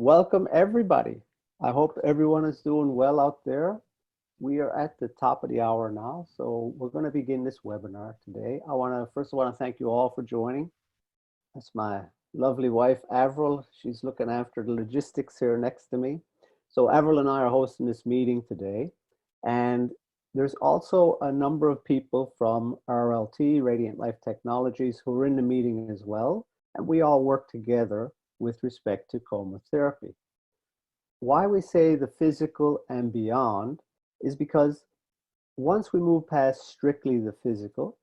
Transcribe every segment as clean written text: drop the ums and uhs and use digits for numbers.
Welcome everybody. I hope everyone is doing well out there. We are at the top of the hour now, so we're going to begin this webinar today. First I want to thank you all for joining. That's my lovely wife, Avril. She's looking after the logistics here next to me. So Avril and I are hosting this meeting today. And there's also a number of people from RLT, Radiant Life Technologies, who are in the meeting as well. And we all work together with respect to coma therapy. Why we say the physical and beyond is because once we move past strictly the physical,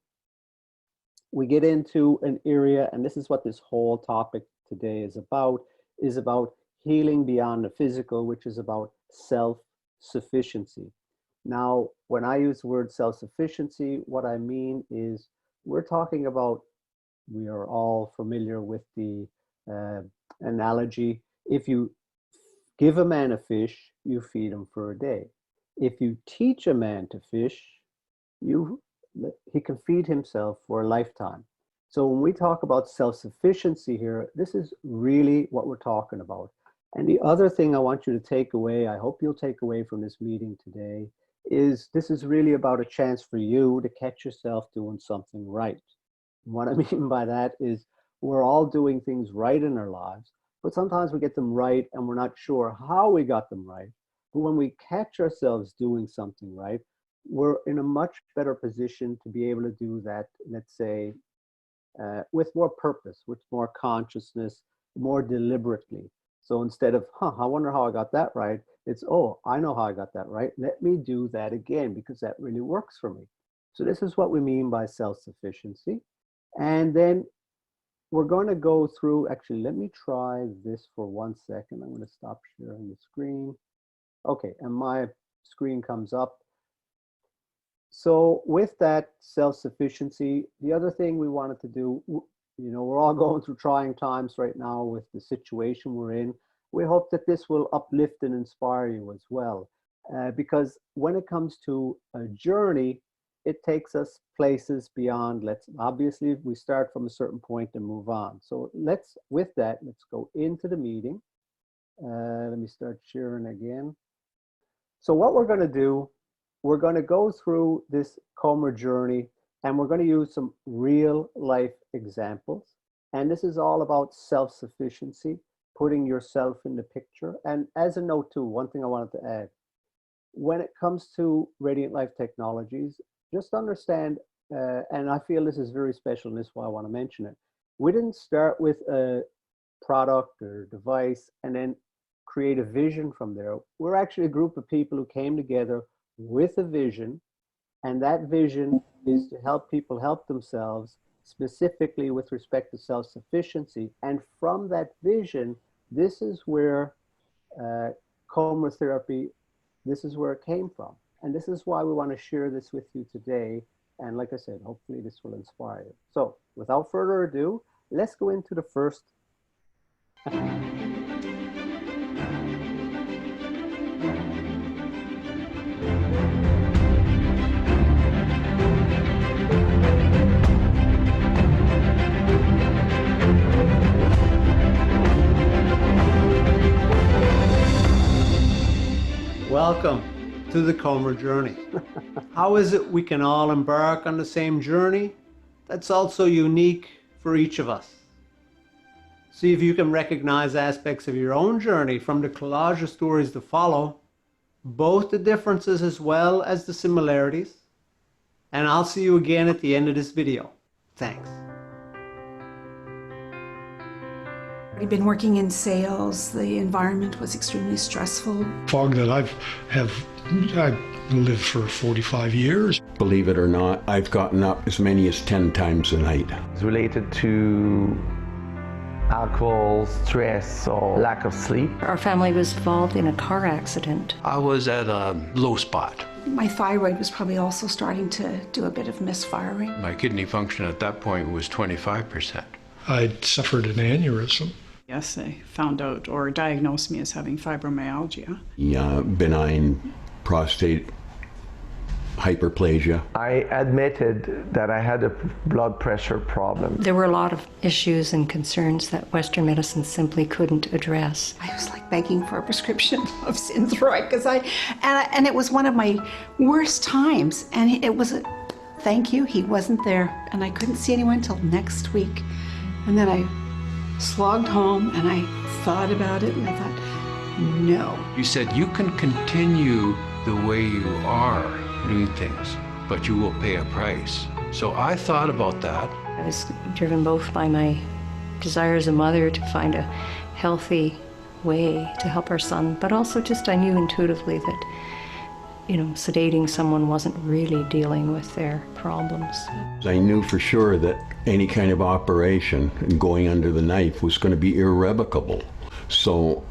we get into an area, and this is what this whole topic today is about healing beyond the physical, which is about self-sufficiency. Now, when I use the word self-sufficiency, what I mean is we're talking about, we are all familiar with the analogy, if you give a man a fish, you feed him for a day. If you teach a man to fish, he can feed himself for a lifetime. So when we talk about self-sufficiency here, this is really what we're talking about. And the other thing I want you to take away, I hope you'll take away from this meeting today, is this is really about a chance for you to catch yourself doing something right. And what I mean by that is we're all doing things right in our lives, but sometimes we get them right and we're not sure how we got them right. But when we catch ourselves doing something right, we're in a much better position to be able to do that, let's say, with more purpose, with more consciousness, more deliberately. So instead of, I wonder how I got that right, it's, oh, I know how I got that right. Let me do that again because that really works for me. So this is what we mean by self-sufficiency. And then we're going to go through, actually, let me try this for 1 second. I'm going to stop sharing the screen. Okay, and my screen comes up. So with that self-sufficiency, the other thing we wanted to do, we're all going through trying times right now with the situation we're in. We hope that this will uplift and inspire you as well. Because when it comes to a journey, it takes us places beyond, obviously we start from a certain point and move on. So let's go into the meeting. Let me start sharing again. So what we're going to do, we're going to go through this coma journey and we're going to use some real life examples. And this is all about self-sufficiency, putting yourself in the picture. And as a note too, one thing I wanted to add, when it comes to Radiant Life Technologies, just understand, and I feel this is very special and this is why I want to mention it. We didn't start with a product or device and then create a vision from there. We're actually a group of people who came together with a vision, and that vision is to help people help themselves, specifically with respect to self-sufficiency. And from that vision, this is where coma therapy, this is where it came from. And this is why we want to share this with you today. And like I said, hopefully this will inspire you. So without further ado, let's go into the first. Welcome to the coma journey. How is it we can all embark on the same journey that's also unique for each of us? See if you can recognize aspects of your own journey from the collage of stories to follow, both the differences as well as the similarities. And I'll see you again at the end of this video. Thanks. I've been working in sales. The environment was extremely stressful. Fog that I've lived for 45 years. Believe it or not, I've gotten up as many as 10 times a night. It's related to alcohol, stress, or lack of sleep. Our family was involved in a car accident. I was at a low spot. My thyroid was probably also starting to do a bit of misfiring. My kidney function at that point was 25%. I'd suffered an aneurysm. Yes, they found out or diagnosed me as having fibromyalgia. Benign prostate hyperplasia. I admitted that I had a blood pressure problem. There were a lot of issues and concerns that Western medicine simply couldn't address. I was like begging for a prescription of Synthroid because and it was one of my worst times. And it was thank you, he wasn't there. And I couldn't see anyone until next week. And then I slogged home and I thought about it and I thought, no. You said you can continue the way you are doing things, but you will pay a price. So I thought about that. I was driven both by my desire as a mother to find a healthy way to help our son, but also just I knew intuitively that, sedating someone wasn't really dealing with their problems. I knew for sure that any kind of operation and going under the knife was going to be irrevocable. So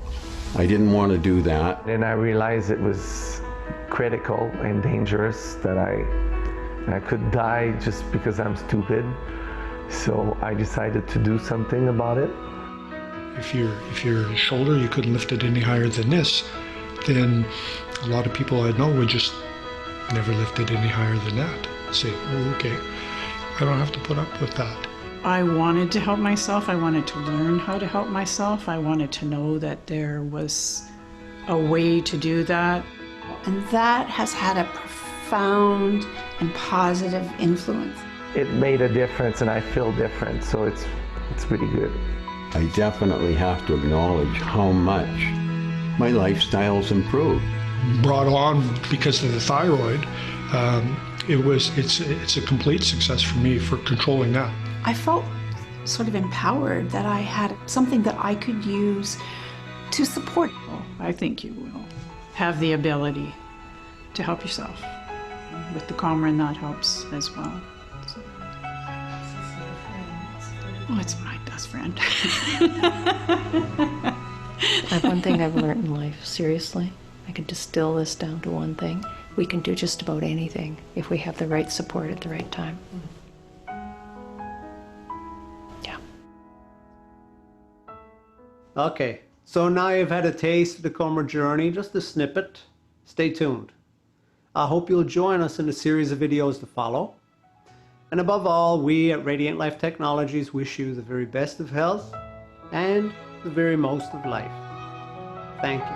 I didn't want to do that. And I realized it was critical and dangerous, that I could die just because I'm stupid. So I decided to do something about it. If your shoulder, you couldn't lift it any higher than this, then a lot of people I know would just never lift it any higher than that. Say, oh, okay, I don't have to put up with that. I wanted to help myself. I wanted to learn how to help myself. I wanted to know that there was a way to do that. And that has had a profound and positive influence. It made a difference and I feel different, so it's really good. I definitely have to acknowledge how much my lifestyle's improved. Brought on because of the thyroid, it's a complete success for me for controlling that. I felt sort of empowered that I had something that I could use to support. I think you will have the ability to help yourself. With the Comrin, that helps as well. So. Oh, it's my best friend. One thing I've learned in life, seriously, I can distill this down to one thing. We can do just about anything if we have the right support at the right time. Yeah. Okay, so now you've had a taste of the Comer journey, just a snippet. Stay tuned. I hope you'll join us in a series of videos to follow. And above all, we at Radiant Life Technologies wish you the very best of health and the very most of life. Thank you.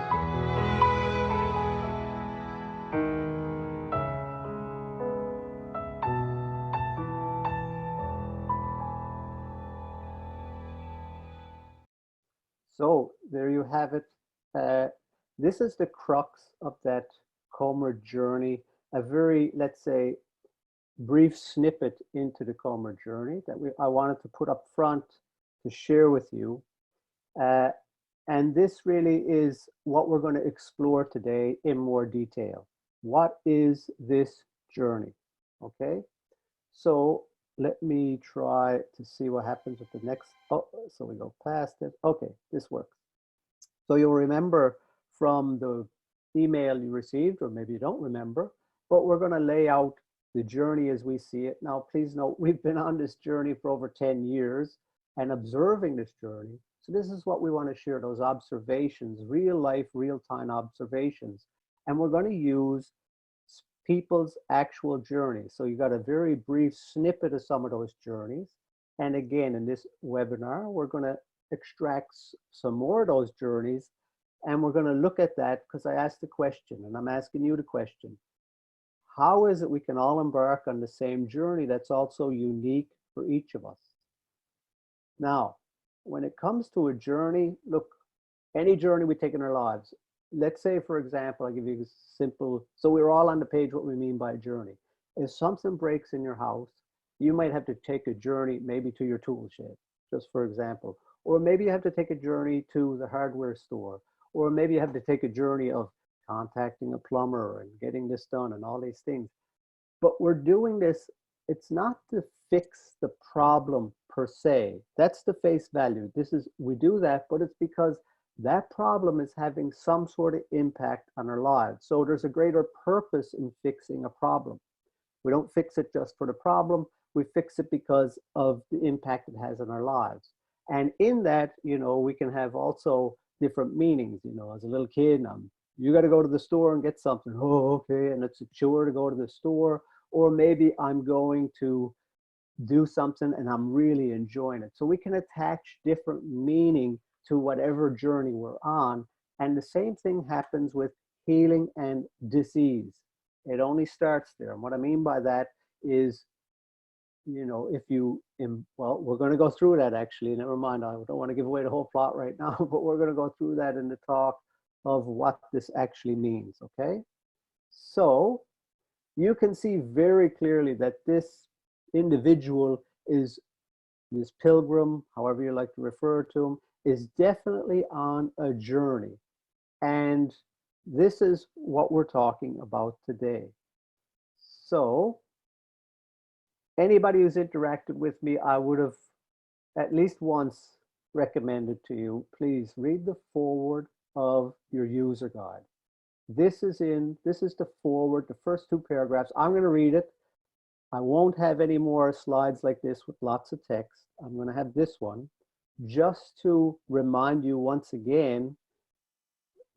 So there you have it. This is the crux of that Comer journey, a very, let's say, brief snippet into the Comer journey that I wanted to put up front to share with you. And this really is what we're going to explore today in more detail. What is this journey? Okay, so let me try to see what happens with the next. Oh, so we go past it. Okay, this works. So you'll remember from the email you received, or maybe you don't remember, but we're going to lay out the journey as we see it. Now, please note, we've been on this journey for over 10 years and observing this journey. So this is what we want to share, those observations, real life, real-time observations. And we're going to use people's actual journeys. So you got a very brief snippet of some of those journeys. And again, in this webinar, we're going to extract some more of those journeys. And we're going to look at that because I asked the question, and I'm asking you the question. How is it we can all embark on the same journey that's also unique for each of us? Now, when it comes to a journey, look, any journey we take in our lives, let's say, for example, I'll give you a simple, so we're all on the page what we mean by a journey. If something breaks in your house, you might have to take a journey maybe to your tool shed, just for example. Or maybe you have to take a journey to the hardware store. Or maybe you have to take a journey of contacting a plumber and getting this done and all these things. But we're doing this, it's not to fix the problem per se. That's the face value. We do that, but it's because that problem is having some sort of impact on our lives. So there's a greater purpose in fixing a problem. We don't fix it just for the problem. We fix it because of the impact it has on our lives. And in that, we can have also different meanings. As a little kid, I'm you got to go to the store and get something. Oh, okay. And it's a chore to go to the store. Or maybe I'm going to do something and I'm really enjoying it. So we can attach different meaning to whatever journey we're on. And the same thing happens with healing and disease. It only starts there. And what I mean by that is, you know, if you, well, we're going to go through that actually. Never mind, I don't want to give away the whole plot right now, but we're going to go through that in the talk of what this actually means, okay? So you can see very clearly that this individual is, this pilgrim, however you like to refer to him, is definitely on a journey. And this is what we're talking about today. So anybody who's interacted with me, I would have at least once recommended to you, please read the foreword of your user guide. This is the foreword, the first 2 paragraphs. I'm going to read it. I won't have any more slides like this with lots of text. I'm going to have this one just to remind you once again,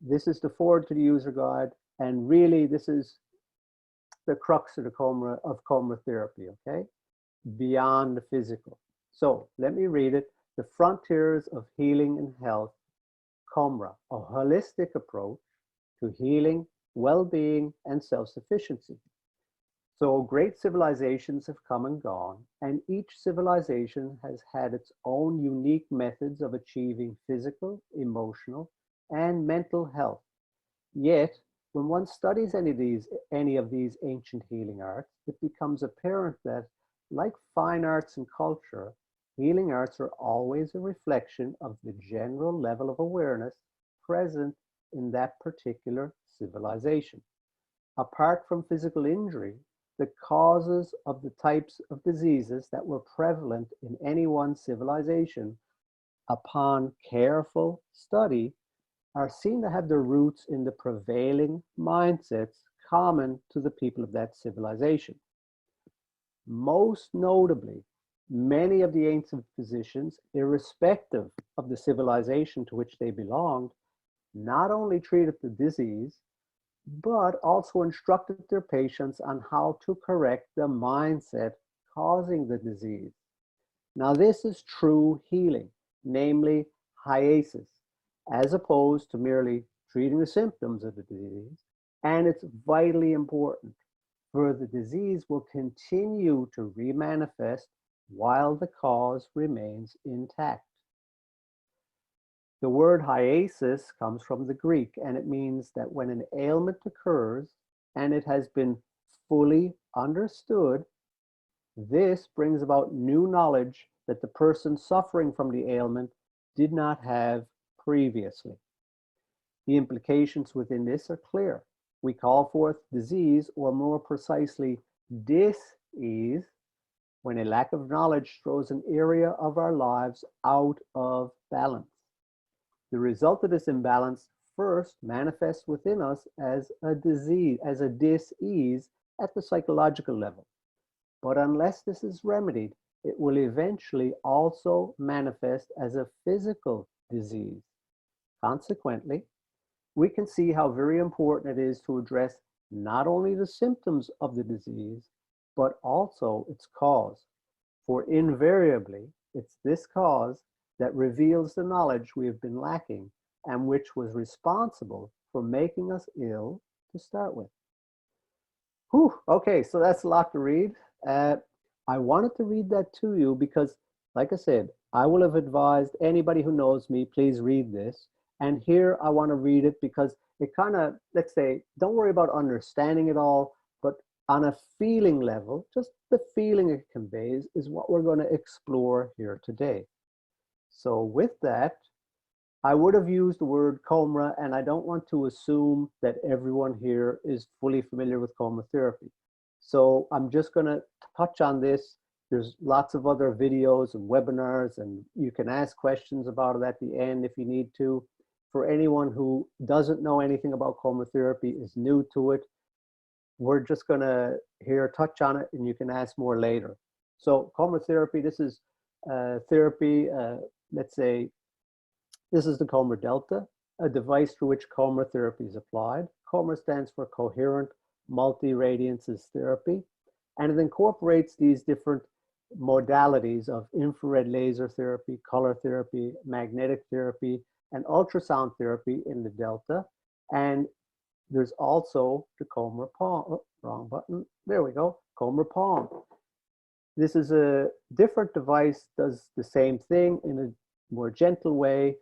this is the foreword to the user guide. And really, this is the crux of the coma therapy, okay? Beyond the physical. So let me read it. The Frontiers of Healing and Health, COMRA, a holistic approach to healing, well-being, and self-sufficiency. So great civilizations have come and gone, and each civilization has had its own unique methods of achieving physical, emotional, and mental health. Yet, when one studies any of these ancient healing arts, it becomes apparent that, like fine arts and culture, healing arts are always a reflection of the general level of awareness present in that particular civilization. Apart from physical injury, the causes of the types of diseases that were prevalent in any one civilization, upon careful study, are seen to have their roots in the prevailing mindsets common to the people of that civilization. Most notably, many of the ancient physicians, irrespective of the civilization to which they belonged, not only treated the disease, but also instructed their patients on how to correct the mindset causing the disease. Now, this is true healing, namely hiasis, as opposed to merely treating the symptoms of the disease. And it's vitally important, for the disease will continue to remanifest while the cause remains intact. The word hiasis comes from the Greek, and it means that when an ailment occurs and it has been fully understood, this brings about new knowledge that the person suffering from the ailment did not have previously. The implications within this are clear. We call forth disease, or more precisely, dis-ease, when a lack of knowledge throws an area of our lives out of balance. The result of this imbalance first manifests within us as a disease, as a dis-ease at the psychological level. But unless this is remedied, it will eventually also manifest as a physical disease. Consequently, we can see how very important it is to address not only the symptoms of the disease, but also its cause. For invariably, it's this cause that reveals the knowledge we have been lacking and which was responsible for making us ill to start with. Whew, okay, so that's a lot to read. I wanted to read that to you because, like I said, I will have advised anybody who knows me, please read this. And here I want to read it because it kind of, let's say, don't worry about understanding it all, but on a feeling level, just the feeling it conveys is what we're going to explore here today. So with that, I would have used the word coma, and I don't want to assume that everyone here is fully familiar with coma therapy. So I'm just going to touch on this. There's lots of other videos and webinars, and you can ask questions about it at the end if you need to. For anyone who doesn't know anything about coma therapy, is new to it, we're just going to here touch on it, and you can ask more later. So coma therapy, this is therapy, let's say, this is the coma delta. a device through which COMR therapy is applied. COMR stands for Coherent Multi-Radiances Therapy, and it incorporates these different modalities of infrared laser therapy, color therapy, magnetic therapy, and ultrasound therapy in the delta. And there's also the COMR Palm. Oh, wrong button. There we go. COMR Palm. This is a different device, does the same thing in a more gentle way.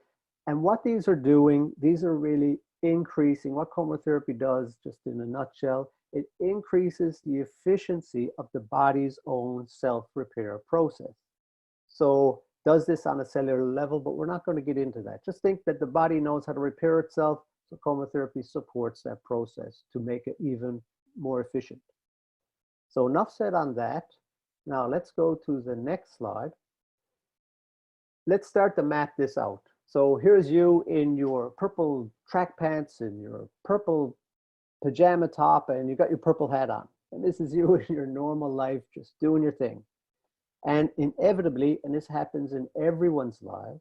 And what these are doing, these are really increasing what COMR therapy does, just in a nutshell. It increases the efficiency of the body's own self-repair process. So does this on a cellular level, but we're not going to get into that. Just think that the body knows how to repair itself. So COMR therapy supports that process to make it even more efficient. So enough said on that. Now let's go to the next slide. Let's start to map this out. So here's you in your purple track pants and your purple pajama top, and you got your purple hat on. And this is you in your normal life, just doing your thing. And inevitably, and this happens in everyone's life,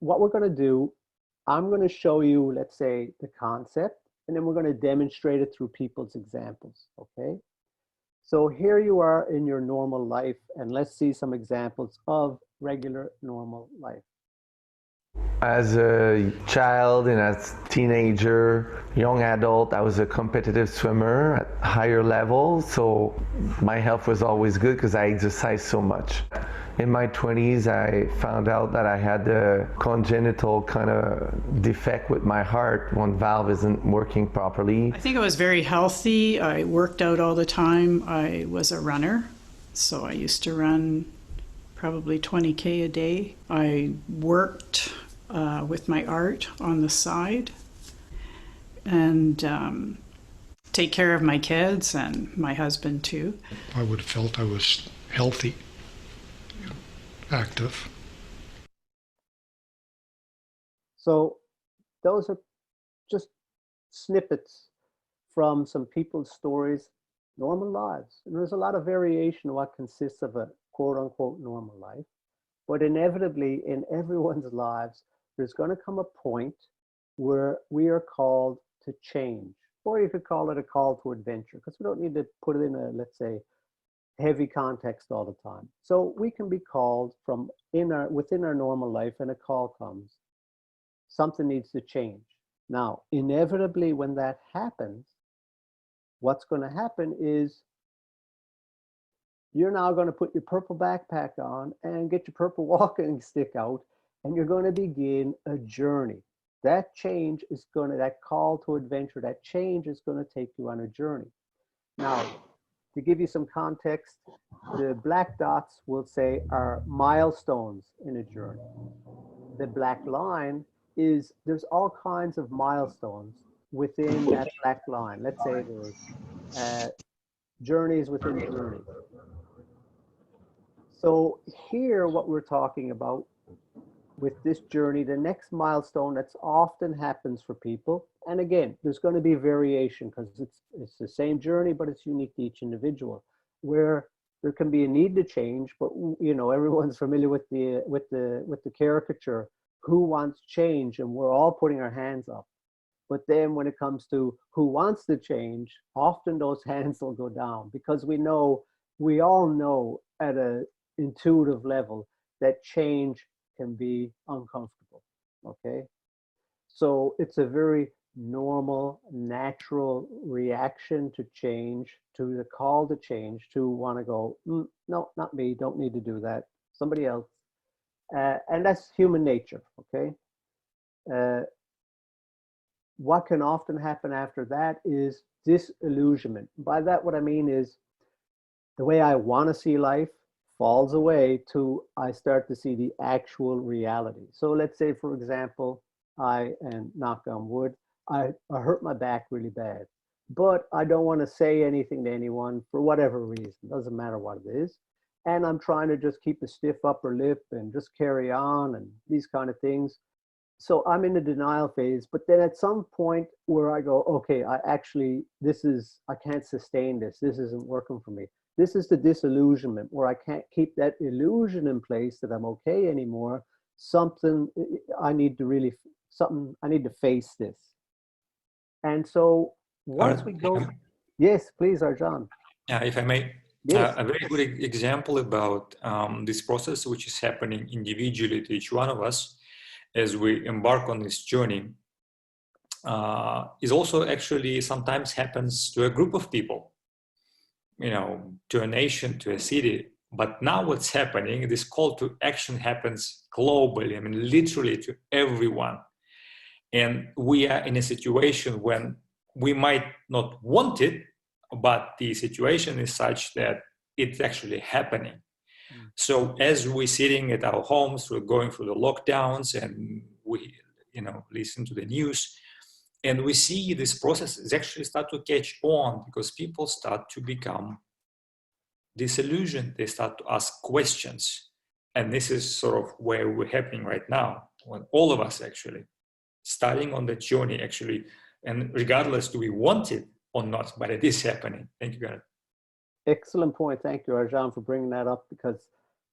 what we're going to do, I'm going to show you, let's say, the concept, and then we're going to demonstrate it through people's examples, okay? So here you are in your normal life, and let's see some examples of regular normal life. As a child and as teenager, young adult, I was a competitive swimmer at higher levels, so my health was always good because I exercised so much. In my 20s, I found out that I had a congenital kind of defect with my heart. One valve isn't working properly. I think I was very healthy. I worked out all the time. I was a runner, so I used to run probably 20K a day. I worked with my art on the side and take care of my kids and my husband too. I would have felt I was healthy, active. So those are just snippets from some people's stories, normal lives. And there's a lot of variation in what consists of a quote unquote normal life. But inevitably in everyone's lives, there's going to come a point where we are called to change, or you could call it a call to adventure, because we don't need to put it in a, let's say, heavy context all the time. So we can be called from within our normal life, and a call comes. Something needs to change. Now, inevitably, when that happens, what's going to happen is you're now going to put your purple backpack on and get your purple walking stick out, and you're going to begin a journey. That change is going to, that call to adventure, that change is going to take you on a journey. Now, to give you some context, the black dots will say are milestones in a journey. The black line is, there's all kinds of milestones within that black line. Let's say there's journeys within journeys. So here, what we're talking about with this journey, the next milestone that's often happens for people, and again, there's going to be variation because it's the same journey, but it's unique to each individual, where there can be a need to change, but you know, everyone's familiar with the caricature, who wants change, and we're all putting our hands up. But then when it comes to who wants to change, often those hands will go down, because we all know at an intuitive level that change can be uncomfortable, okay? So it's a very normal, natural reaction to change, to the call to change, to want to go, no, not me, don't need to do that, somebody else. And that's human nature, okay? What can often happen after that is disillusionment. By that, what I mean is the way I want to see life falls away to I start to see the actual reality. So let's say, for example, and knock on wood, I hurt my back really bad, but I don't want to say anything to anyone for whatever reason, doesn't matter what it is. And I'm trying to just keep a stiff upper lip and just carry on and these kind of things. So I'm in the denial phase, but then at some point where I go, okay, I can't sustain this. This isn't working for me. This is the disillusionment where I can't keep that illusion in place that I'm okay anymore. Something, I need to really something, I need to face this. And so once we go, Um, yes, please, Arjan. if I may, Yes. a very good example about this process, which is happening individually to each one of us as we embark on this journey, is also actually sometimes happens to a group of people, to a nation, to a city. But now what's happening, this call to action happens globally, I mean, literally to everyone. And we are in a situation when we might not want it, but the situation is such that it's actually happening. So as we're sitting at our homes, we're going through the lockdowns, and we, listen to the news, and we see this process is actually start to catch on, because people start to become disillusioned. They start to ask questions. And this is sort of where we're happening right now, when all of us actually starting on the journey actually, and regardless do we want it or not, but it is happening. Thank you, Gareth. Excellent point. Thank you, Arjan, for bringing that up, because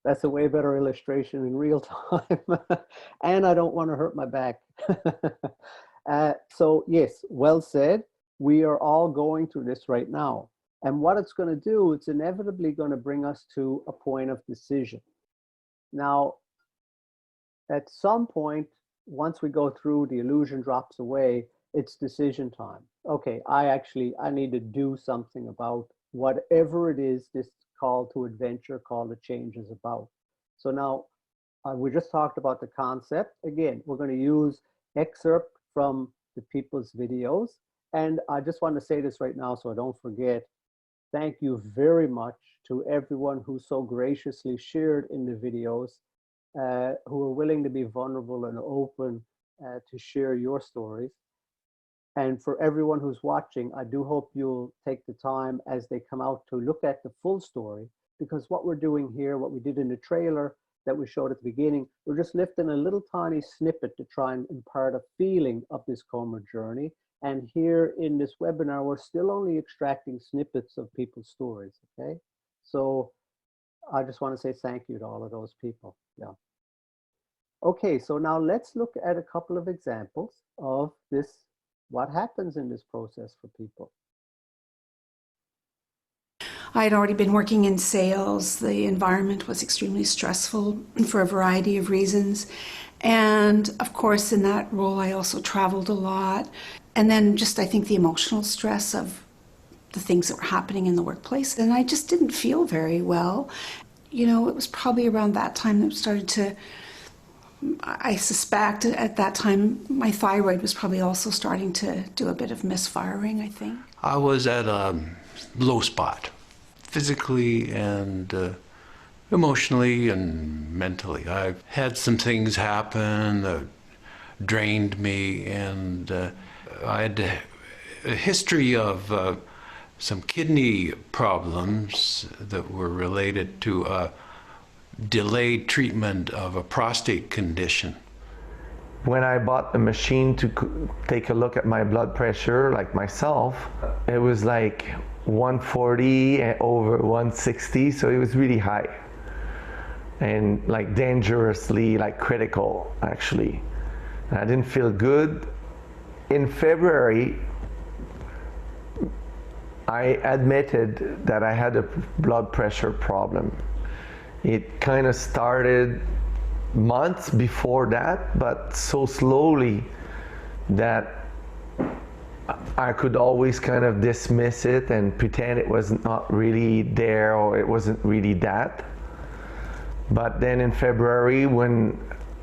that's a way better illustration in real time. And I don't want to hurt my back. So yes, well said. We are all going through this right now. And what it's going to do, it's inevitably going to bring us to a point of decision. Now, at some point, once we go through, the illusion drops away, it's decision time. Okay, I need to do something about whatever it is this call to adventure, call to change is about. So now, we just talked about the concept. Again, we're going to use excerpt from the people's videos. And I just want to say this right now so I don't forget. Thank you very much to everyone who so graciously shared in the videos, who are willing to be vulnerable and open to share your stories. And for everyone who's watching, I do hope you'll take the time as they come out to look at the full story, because what we're doing here, what we did in the trailer that we showed at the beginning, we're just lifting a little tiny snippet to try and impart a feeling of this coma journey. And here in this webinar, we're still only extracting snippets of people's stories, okay? So I just want to say thank you to all of those people, yeah. Okay, so now let's look at a couple of examples of this, what happens in this process for people. I had already been working in sales. The environment was extremely stressful for a variety of reasons. And of course, in that role, I also traveled a lot. And then just, I think, the emotional stress of the things that were happening in the workplace. And I just didn't feel very well. It was probably around that time that it started to, I suspect at that time, my thyroid was probably also starting to do a bit of misfiring, I think. I was at a low spot, physically and emotionally and mentally. I've had some things happen that drained me, and I had a history of some kidney problems that were related to a delayed treatment of a prostate condition. When I bought the machine to take a look at my blood pressure, like myself, it was like 140 over 160, so it was really high. And like dangerously, like critical, actually. And I didn't feel good. In February, I admitted that I had a blood pressure problem. It kind of started months before that, but so slowly that I could always kind of dismiss it and pretend it was not really there, or it wasn't really that. But then in February, when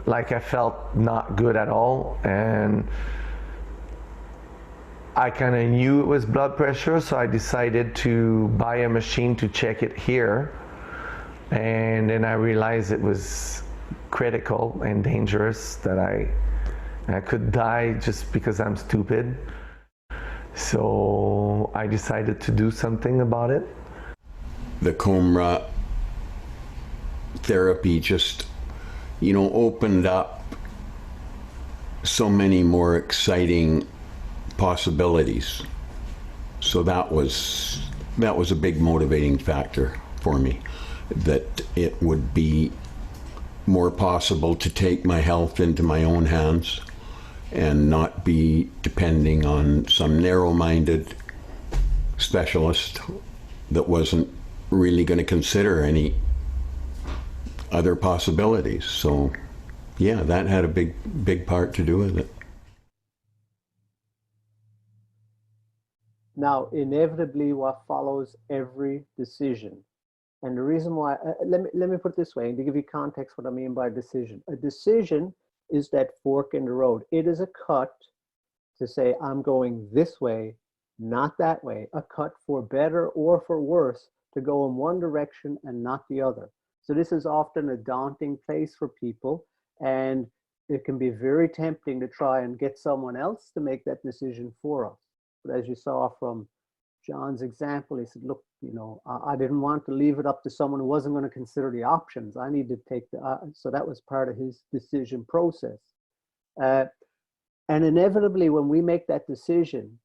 I felt not good at all, and I kind of knew it was blood pressure, so I decided to buy a machine to check it here. And then I realized it was critical and dangerous, that I could die just because I'm stupid. So I decided to do something about it. The coma therapy just, opened up so many more exciting possibilities. So that was a big motivating factor for me, that it would be more possible to take my health into my own hands and not be depending on some narrow-minded specialist that wasn't really going to consider any other possibilities. So yeah, that had a big part to do with it. Now, inevitably, what follows every decision, and the reason why, let me put it this way, and to give you context what I mean by decision. A decision is that fork in the road. It is a cut to say, I'm going this way, not that way, a cut for better or for worse, to go in one direction and not the other. So this is often a daunting place for people, and it can be very tempting to try and get someone else to make that decision for us. But as you saw from John's example, he said, look, you know, I didn't want to leave it up to someone who wasn't going to consider the options. I need to take the, so that was part of his decision process. And inevitably, when we make that decision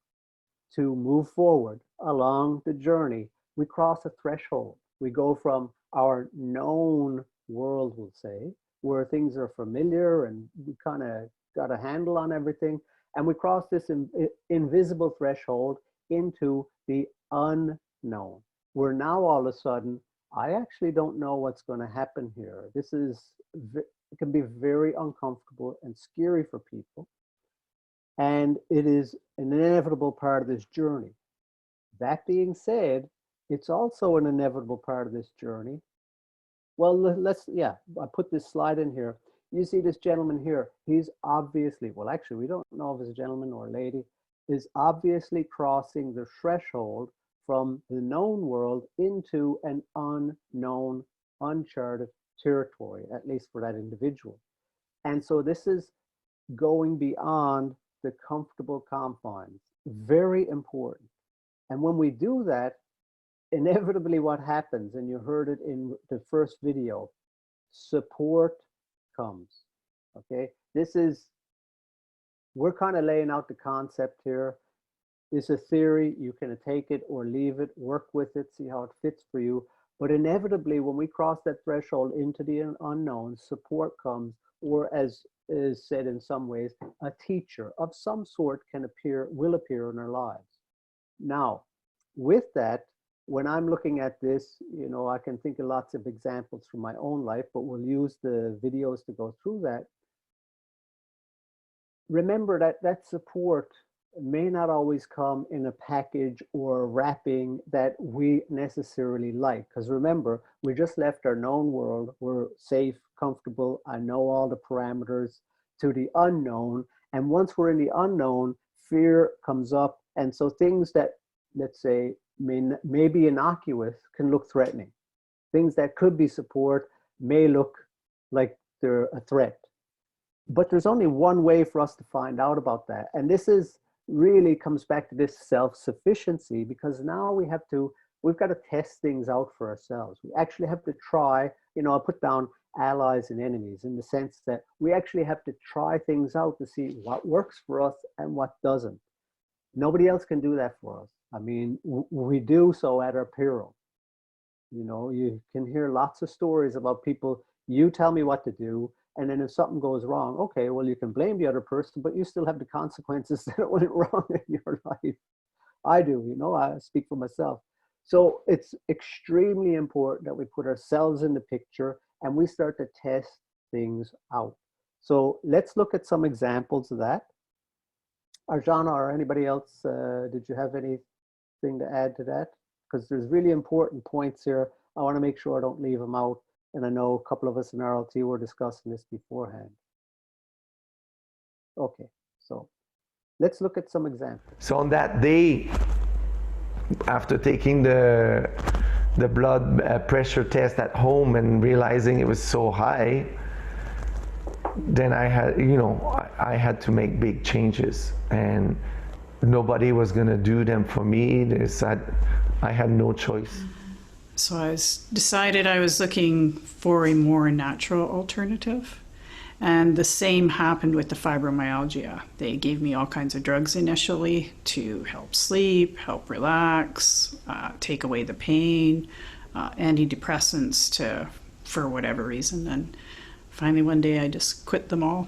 to move forward along the journey, we cross a threshold. We go from our known world, we'll say, where things are familiar and we kind of got a handle on everything, and we cross this invisible threshold into the unknown, where now all of a sudden, I actually don't know what's going to happen here. This is, it can be very uncomfortable and scary for people. And it is an inevitable part of this journey. That being said, it's also an inevitable part of this journey. Well, I put this slide in here. You see this gentleman here, he's obviously, well, actually, we don't know if it's a gentleman or a lady, is obviously crossing the threshold from the known world into an unknown, uncharted territory, at least for that individual. And so this is going beyond the comfortable confines, very important. And when we do that, inevitably what happens, and you heard it in the first video, support comes, okay? This is, we're kind of laying out the concept here. It's a theory, you can take it or leave it, work with it, see how it fits for you. But inevitably, when we cross that threshold into the unknown, support comes, or as is said in some ways, a teacher of some sort will appear in our lives. Now, with that, when I'm looking at this, you know, I can think of lots of examples from my own life, but we'll use the videos to go through that. Remember that support may not always come in a package or a wrapping that we necessarily like. Because remember, we just left our known world. We're safe, comfortable. I know all the parameters, to the unknown. And once we're in the unknown, fear comes up. And so things that, let's say, may be innocuous can look threatening. Things that could be support may look like they're a threat. But there's only one way for us to find out about that. And this is really comes back to this self-sufficiency, because now we've got to test things out for ourselves. We actually have to try, you know, I put down allies and enemies in the sense that we actually have to try things out to see what works for us and what doesn't. Nobody else can do that for us. I mean, we do so at our peril. You know, you can hear lots of stories about people, you tell me what to do, and then if something goes wrong, okay, well, you can blame the other person, but you still have the consequences that went wrong in your life. I do, you know, I speak for myself. So it's extremely important that we put ourselves in the picture and we start to test things out. So let's look at some examples of that. Arjana or anybody else, did you have anything to add to that? Because there's really important points here. I want to make sure I don't leave them out. And I know a couple of us in RLT were discussing this beforehand. Okay, so let's look at some examples. So on that day, after taking the blood pressure test at home and realizing it was so high, then I had, you know, I had to make big changes, and nobody was gonna do them for me. I had no choice. So I decided I was looking for a more natural alternative. And the same happened with the fibromyalgia. They gave me all kinds of drugs initially to help sleep, help relax, take away the pain, antidepressants for whatever reason. And finally one day I just quit them all.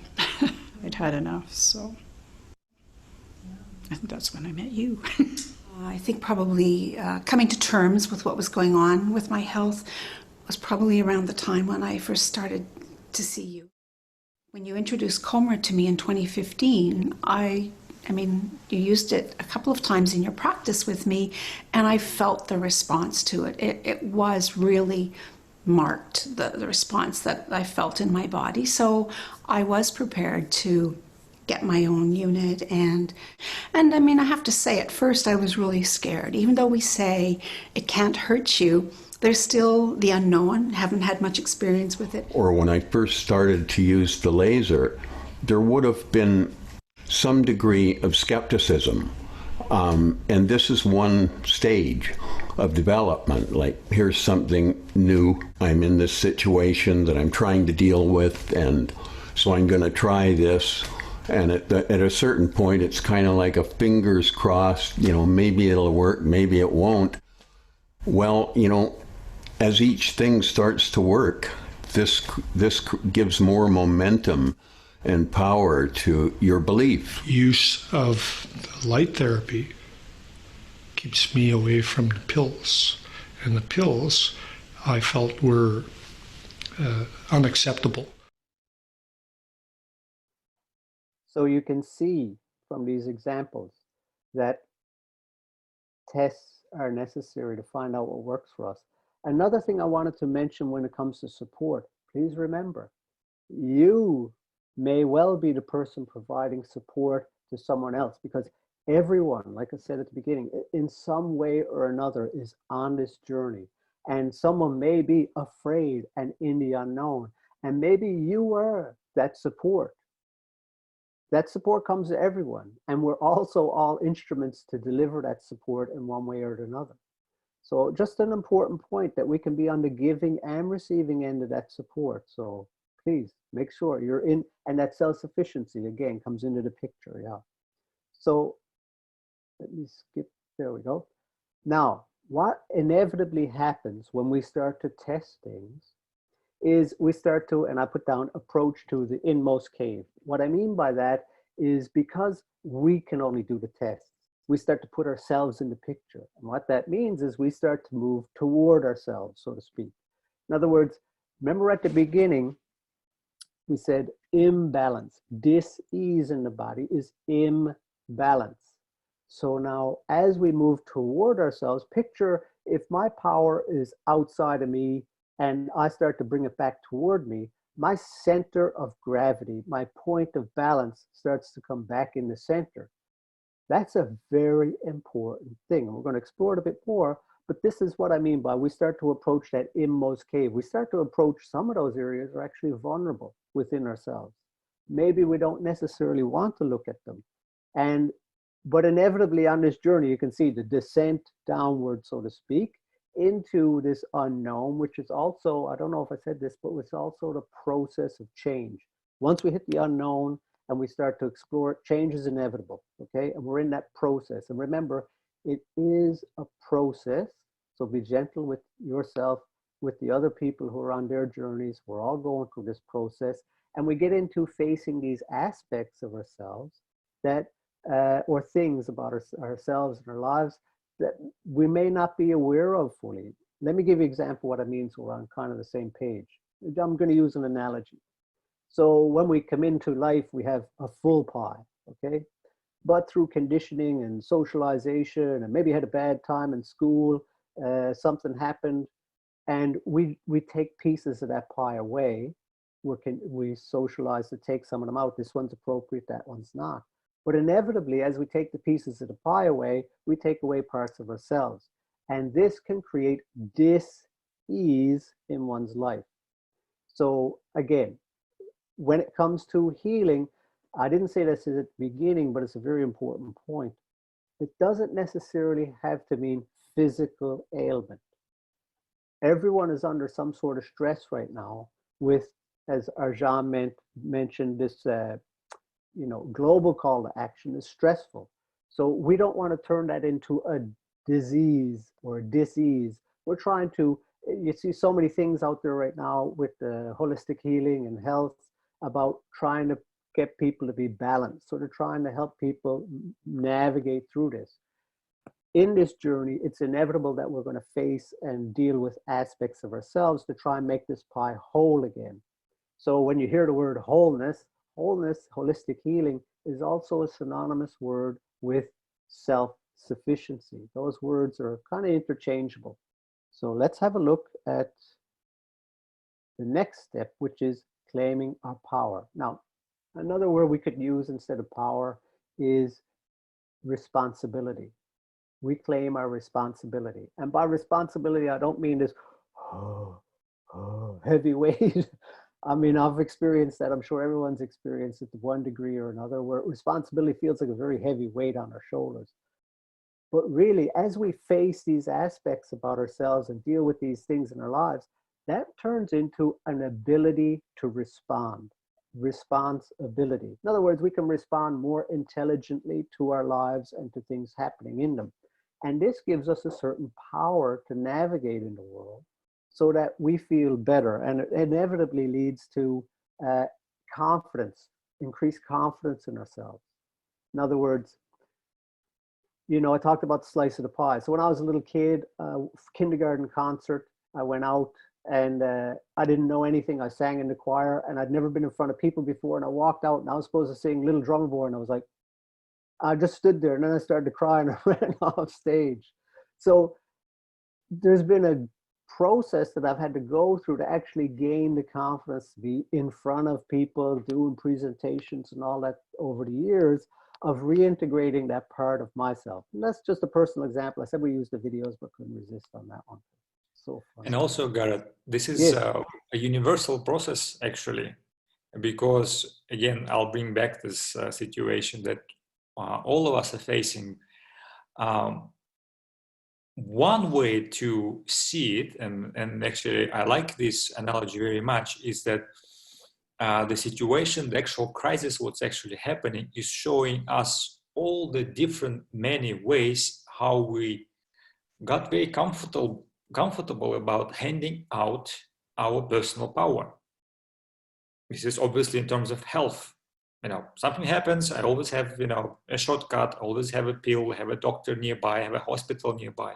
I'd had enough. So I think that's when I met you. I think probably coming to terms with what was going on with my health was probably around the time when I first started to see you. When you introduced Comer to me in 2015, I mean, you used it a couple of times in your practice with me, and I felt the response to it. It was really marked, the response that I felt in my body. So I was prepared to get my own unit, and I mean, I have to say, at first I was really scared. Even though we say it can't hurt you, there's still the unknown. Haven't had much experience with it. Or when I first started to use the laser, there would have been some degree of skepticism. And this is one stage of development. Like, here's something new. I'm in this situation that I'm trying to deal with, and so I'm going to try this. And at a certain point, it's kind of like a fingers crossed, maybe it'll work, maybe it won't. Well, as each thing starts to work, this gives more momentum and power to your belief. Use of light therapy keeps me away from the pills. And the pills I felt were unacceptable. So you can see from these examples that tests are necessary to find out what works for us. Another thing I wanted to mention when it comes to support, please remember, you may well be the person providing support to someone else, because everyone, like I said at the beginning, in some way or another is on this journey. And someone may be afraid and in the unknown. And maybe you are that support. That support comes to everyone, and we're also all instruments to deliver that support in one way or another. So just an important point that we can be on the giving and receiving end of that support. So please make sure you're in, and that self-sufficiency again comes into the picture. Yeah. So let me skip, there we go. Now, what inevitably happens when we start to test things is we start to, and I put down, approach to the inmost cave. What I mean by that is, because we can only do the tests, we start to put ourselves in the picture. And what that means is we start to move toward ourselves, so to speak. In other words, remember at the beginning, we said imbalance. Dis-ease in the body is imbalance. So now as we move toward ourselves, picture if my power is outside of me and I start to bring it back toward me, my center of gravity, my point of balance starts to come back in the center. That's a very important thing. And we're going to explore it a bit more, but this is what I mean by we start to approach that inmost cave. We start to approach some of those areas are actually vulnerable within ourselves. Maybe we don't necessarily want to look at them. But inevitably on this journey, you can see the descent downward, so to speak, into this unknown, which is also, I don't know if I said this, but it's also the process of change. Once we hit the unknown and we start to explore it, change is inevitable, okay? And we're in that process. And remember, it is a process. So be gentle with yourself, with the other people who are on their journeys. We're all going through this process. And we get into facing these aspects of ourselves that, or things about ourselves and our lives that we may not be aware of fully. Let me give you an example of what I mean so we're on kind of the same page. I'm going to use an analogy. So when we come into life, we have a full pie, okay? But through conditioning and socialization, and maybe had a bad time in school, something happened, and we take pieces of that pie away. We socialize to take some of them out. This one's appropriate, that one's not. But inevitably, as we take the pieces of the pie away, we take away parts of ourselves. And this can create dis-ease in one's life. So again, when it comes to healing, I didn't say this at the beginning, but it's a very important point. It doesn't necessarily have to mean physical ailment. Everyone is under some sort of stress right now with, as Arjan mentioned, this global call to action is stressful. So we don't want to turn that into a disease or a dis-ease. We're trying to, you see so many things out there right now with the holistic healing and health about trying to get people to be balanced. So they're trying to help people navigate through this. In this journey, it's inevitable that we're going to face and deal with aspects of ourselves to try and make this pie whole again. So when you hear the word wholeness, holistic healing, is also a synonymous word with self-sufficiency. Those words are kind of interchangeable. So let's have a look at the next step, which is claiming our power. Now, another word we could use instead of power is responsibility. We claim our responsibility. And by responsibility, I don't mean this heavy weight. I mean, I've experienced that. I'm sure everyone's experienced it to one degree or another, where responsibility feels like a very heavy weight on our shoulders. But really, as we face these aspects about ourselves and deal with these things in our lives, that turns into an ability to respond, responsibility. In other words, we can respond more intelligently to our lives and to things happening in them. And this gives us a certain power to navigate in the world so that we feel better. And it inevitably leads to confidence, increased confidence in ourselves. In other words, you know, I talked about the slice of the pie. So when I was a little kid, kindergarten concert, I went out and I didn't know anything. I sang in the choir and I'd never been in front of people before. And I walked out and I was supposed to sing Little Drummer Boy. And I was like, I just stood there and then I started to cry and I ran off stage. So there's been a process that I've had to go through to actually gain the confidence to be in front of people, doing presentations and all that over the years of reintegrating that part of myself. And that's just a personal example. I said we used the videos, but couldn't resist on that one. So fun. And also, Garrett, this is Yes. a universal process, actually, because, again, I'll bring back this situation that all of us are facing. One way to see it, and actually I like this analogy very much, is that the situation, the actual crisis, what's actually happening is showing us all the different many ways how we got very comfortable about handing out our personal power. This is obviously in terms of health. You know, something happens, I always have, you know, a shortcut, I always have a pill, have a doctor nearby, have a hospital nearby.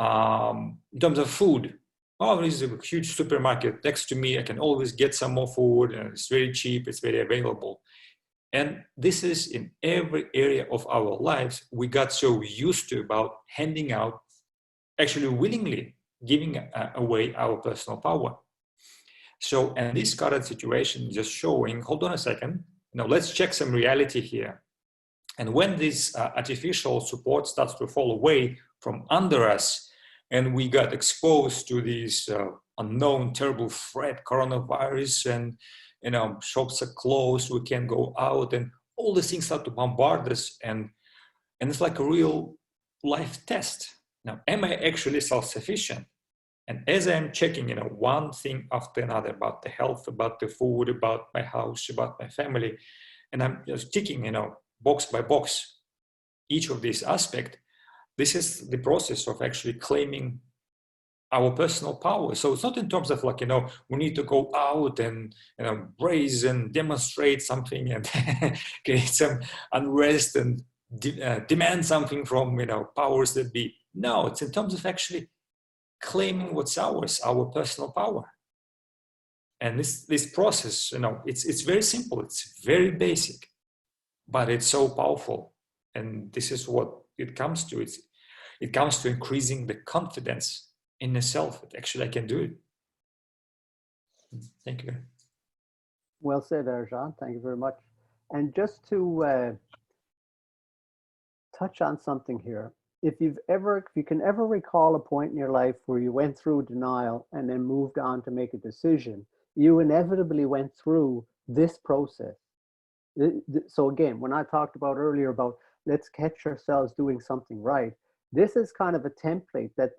In terms of food, oh, there is a huge supermarket next to me, I can always get some more food, and it's very cheap, it's very available. And this is in every area of our lives. We got so used to about handing out, actually willingly giving away our personal power. So, and this current situation is just showing, hold on a second, now let's check some reality here. And when this artificial support starts to fall away from under us, and we got exposed to this unknown, terrible threat, coronavirus, and you know, shops are closed, we can't go out, and all these things start to bombard us, and it's like a real life test. Now, am I actually self-sufficient? And as I'm checking, you know, one thing after another about the health, about the food, about my house, about my family, and I'm just ticking, you know, box by box, each of these aspects, this is the process of actually claiming our personal power. So it's not in terms of like, you know, we need to go out and, you know, raise and demonstrate something and create some unrest and demand something from, you know, powers that be. No, it's in terms of actually claiming what's ours, our personal power. And this process, you know, it's very simple, it's very basic, but it's so powerful. And this is what it comes to. It comes to increasing the confidence in the self that actually I can do it. Thank you. Well said, Arjan. Thank you very much. And just to touch on something here, if you can ever recall a point in your life where you went through denial and then moved on to make a decision, you inevitably went through this process. So again, when I talked about earlier about let's catch ourselves doing something right, this is kind of a template that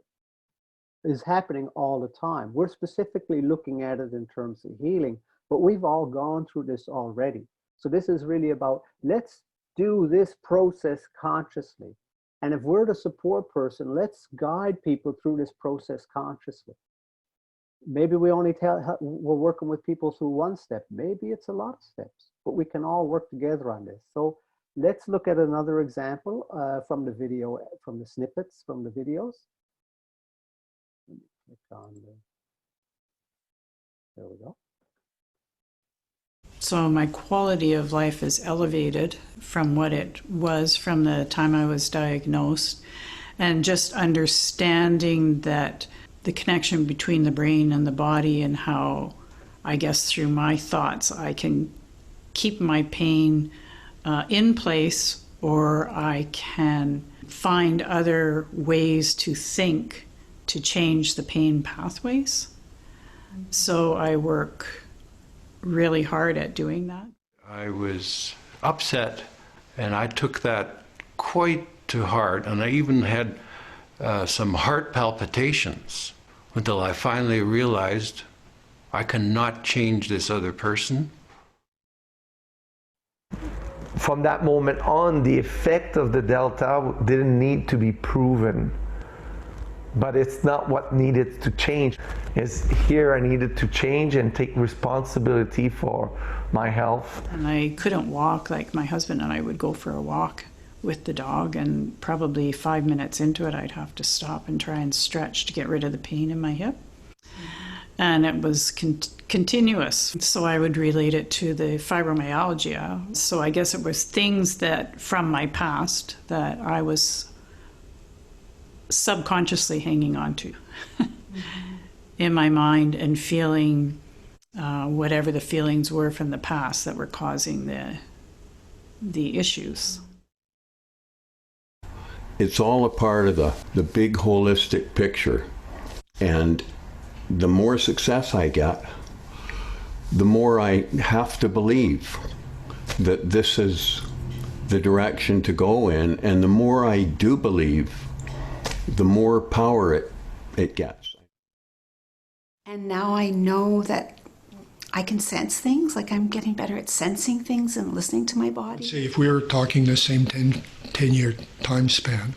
is happening all the time. We're specifically looking at it in terms of healing, but we've all gone through this already. So this is really about, let's do this process consciously. And if we're the support person, let's guide people through this process consciously. Maybe we only we're working with people through one step. Maybe it's a lot of steps. but we can all work together on this. So let's look at another example from the video, from the snippets from the videos. Let me click on there we go. So my quality of life is elevated from what it was from the time I was diagnosed, and just understanding that the connection between the brain and the body, and how, I guess through my thoughts, I can keep my pain in place, or I can find other ways to think to change the pain pathways. So I work really hard at doing that. I was upset, and I took that quite to heart, and I even had some heart palpitations until I finally realized I cannot change this other person. From that moment on, the effect of the delta didn't need to be proven. But it's not what needed to change. It's here I needed to change and take responsibility for my health. And I couldn't walk. Like, my husband and I would go for a walk with the dog, and probably 5 minutes into it, I'd have to stop and try and stretch to get rid of the pain in my hip. And it was continuous. So I would relate it to the fibromyalgia. So I guess it was things that from my past that I was subconsciously hanging on to in my mind, and feeling whatever the feelings were from the past that were causing the issues. It's all a part of the big holistic picture. And the more success I get, the more I have to believe that this is the direction to go in. And the more I do believe, the more power it gets. And now I know that I can sense things, like I'm getting better at sensing things and listening to my body. Say if we were talking the same 10-year time span,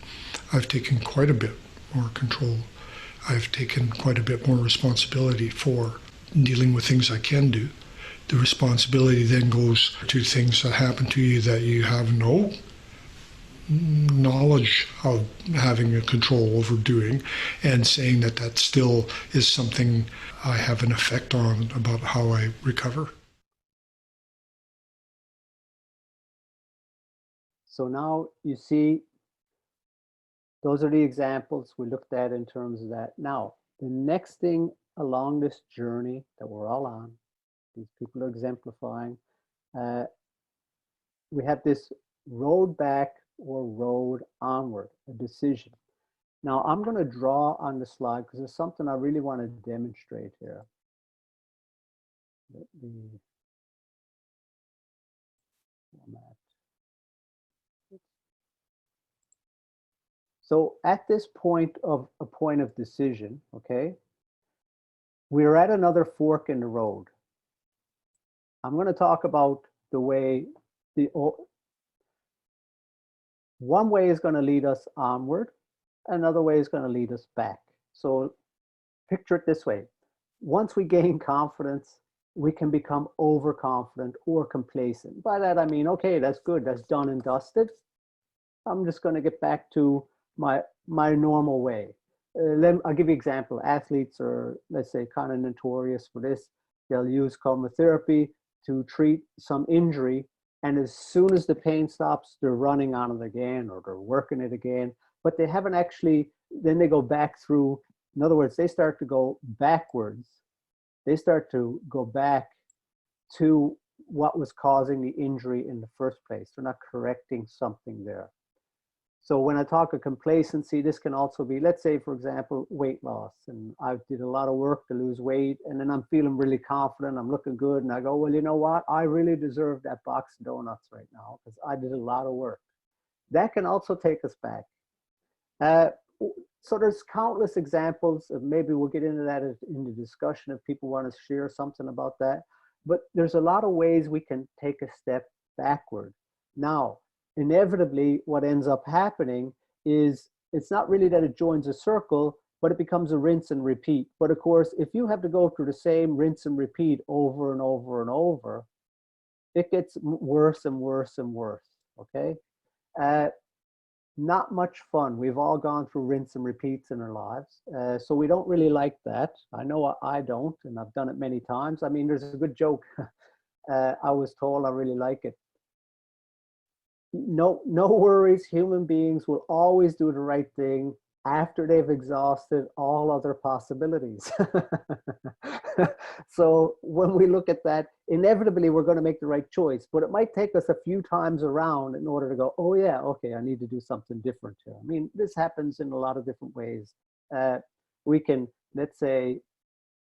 I've taken quite a bit more control. I've taken quite a bit more responsibility for dealing with things I can do. The responsibility then goes to things that happen to you that you have no knowledge of having a control over doing, and saying that that still is something I have an effect on about how I recover. So now you see, those are the examples we looked at in terms of that. Now, the next thing along this journey that we're all on, these people are exemplifying, we have this road back or road onward, a decision. Now, I'm going to draw on the slide because it's something I really want to demonstrate here. Let me format. So at this point of a point of decision, okay, we're at another fork in the road. I'm going to talk about the way one way is going to lead us onward, another way is going to lead us back. So picture it this way. Once we gain confidence, we can become overconfident or complacent. By that I mean, okay, that's good, that's done and dusted. I'm just going to get back to my normal way. I'll give you an example. Athletes are, let's say, kind of notorious for this. They'll use chemotherapy to treat some injury, and as soon as the pain stops, they're running on it again, or they're working it again, but they haven't actually, then they go back through, in other words, they start to go backwards. They start to go back to what was causing the injury in the first place. They're not correcting something there. So when I talk of complacency, this can also be, let's say, for example, weight loss. And I did a lot of work to lose weight, and then I'm feeling really confident, I'm looking good, and I go, well, you know what? I really deserve that box of donuts right now because I did a lot of work. That can also take us back. So there's countless examples of, maybe we'll get into that in the discussion if people want to share something about that. But there's a lot of ways we can take a step backward. Now, inevitably, what ends up happening is it's not really that it joins a circle, but it becomes a rinse and repeat. But of course, if you have to go through the same rinse and repeat over and over and over, it gets worse and worse and worse, okay? Not much fun. We've all gone through rinse and repeats in our lives. So we don't really like that. I know I don't, and I've done it many times. I mean, there's a good joke. I was told I really like it. No worries. Human beings will always do the right thing after they've exhausted all other possibilities. So when we look at that, inevitably we're going to make the right choice, but it might take us a few times around in order to go, oh yeah, okay, I need to do something different here. I mean, this happens in a lot of different ways. We can, let's say,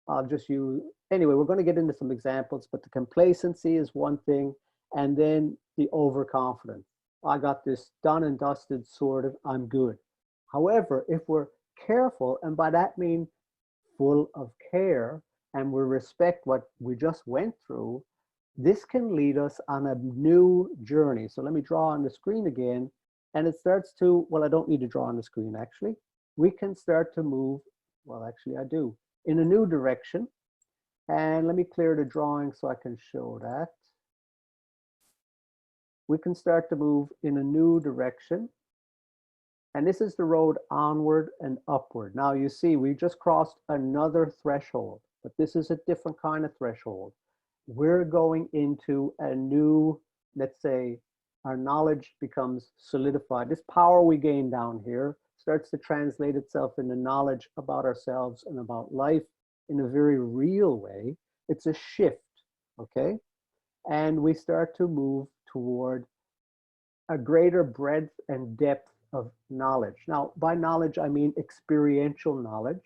I'll just use, anyway, we're going to get into some examples, but the complacency is one thing, and then the overconfidence. I got this done and dusted sort of, I'm good. However, if we're careful, and by that mean full of care, and we respect what we just went through, this can lead us on a new journey. So let me draw on the screen again, and it starts to, well, I don't need to draw on the screen actually. We can start to move, well, actually I do, in a new direction. And let me clear the drawing so I can show that. We can start to move in a new direction. And this is the road onward and upward. Now you see, we just crossed another threshold, but this is a different kind of threshold. We're going into a new, let's say, our knowledge becomes solidified. This power we gain down here starts to translate itself into knowledge about ourselves and about life in a very real way. It's a shift, okay? And we start to move toward a greater breadth and depth of knowledge. Now, by knowledge, I mean experiential knowledge.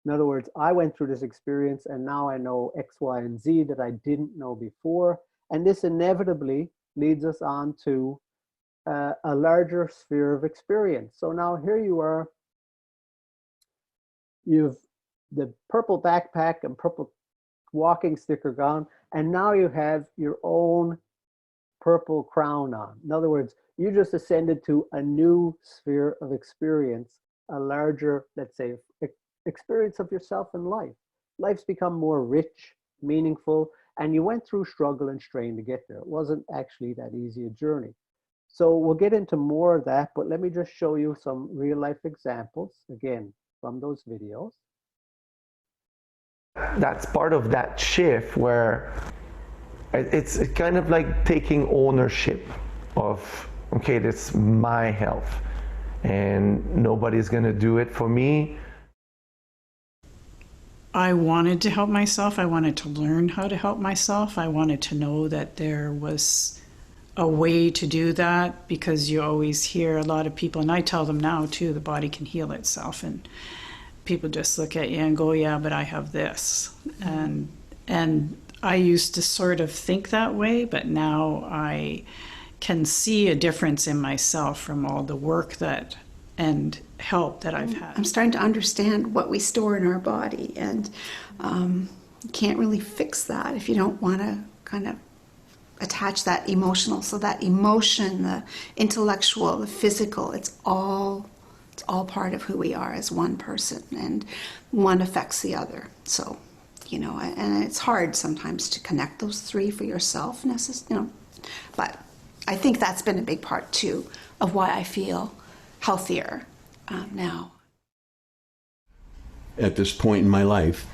In other words, I went through this experience and now I know X, Y, and Z that I didn't know before. And this inevitably leads us on to a larger sphere of experience. So now here you are, you've the purple backpack and purple walking stick are gone, and now you have your own purple crown on. In other words, you just ascended to a new sphere of experience, a larger, let's say, experience of yourself and life. Life's become more rich, meaningful, and you went through struggle and strain to get there. It wasn't actually that easy a journey. So we'll get into more of that, but let me just show you some real life examples, again, from those videos. That's part of that shift where it's kind of like taking ownership of, okay, this is my health and nobody's going to do it for me. I wanted to help myself. I wanted to learn how to help myself. I wanted to know that there was a way to do that, because you always hear a lot of people, and I tell them now too, the body can heal itself, and people just look at you and go, yeah, but I have this. And I used to sort of think that way, but now I can see a difference in myself from all the work that and help that I've had. I'm starting to understand what we store in our body, and you can't really fix that if you don't want to kind of attach that emotional. So that emotion, the intellectual, the physical, it's all part of who we are as one person, and one affects the other. So, you know, and it's hard sometimes to connect those three for yourself, you know, but I think that's been a big part too of why I feel healthier now. At this point in my life,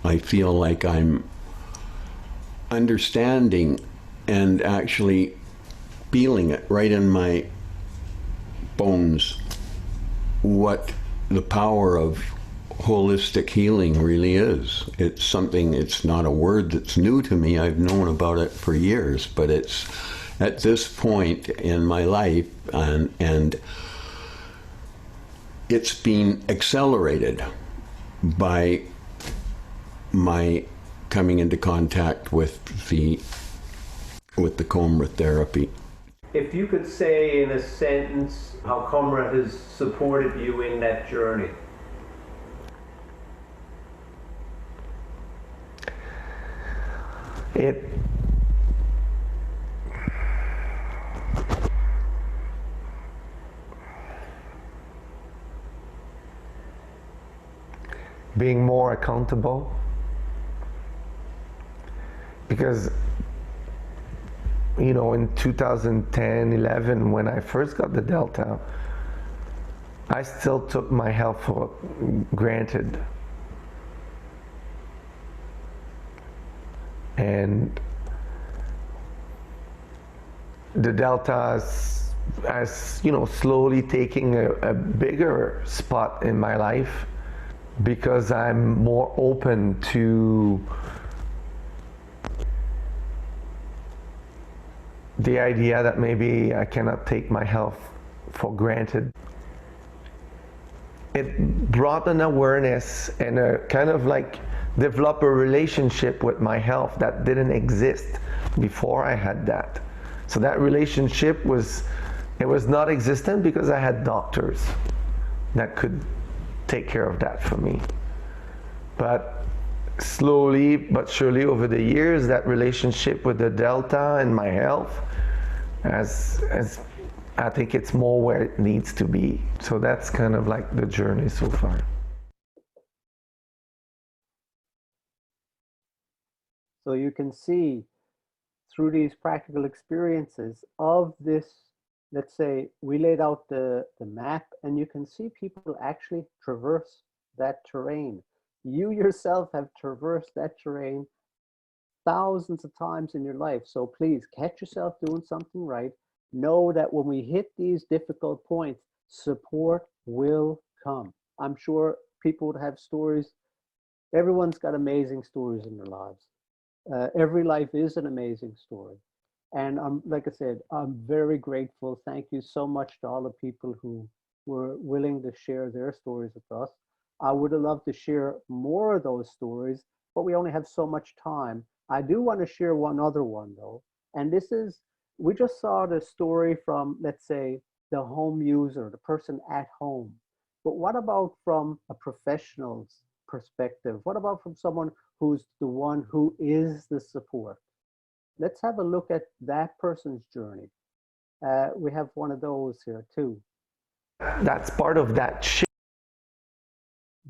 I feel like I'm understanding and actually feeling it right in my bones what the power of holistic healing really is. It's something, it's not a word that's new to me. I've known about it for years, but it's at this point in my life, and it's been accelerated by my coming into contact with the Comra therapy. If you could say in a sentence how Comra has supported you in that journey. Being more accountable, because you know, in 2010, 11, when I first got the Delta, I still took my health for granted. And the Delta as you know, slowly taking a bigger spot in my life because I'm more open to the idea that maybe I cannot take my health for granted. It brought an awareness and a kind of like develop a relationship with my health that didn't exist before I had that. So that relationship was not existent because I had doctors that could take care of that for me. But slowly but surely over the years, that relationship with the Delta and my health, as I think it's more where it needs to be. So that's kind of like the journey so far. So you can see through these practical experiences of this, let's say we laid out the map, and you can see people actually traverse that terrain. You yourself have traversed that terrain thousands of times in your life. So please catch yourself doing something right. Know that when we hit these difficult points, support will come. I'm sure people would have stories. Everyone's got amazing stories in their lives. Every life is an amazing story. And like I said, I'm very grateful. Thank you so much to all the people who were willing to share their stories with us. I would have loved to share more of those stories, but we only have so much time. I do want to share one other one though. And this is, we just saw the story from, let's say, the home user, the person at home. But what about from a professional's perspective? What about from someone who's the one who is the support? Let's have a look at that person's journey. We have one of those here too. That's part of that shift.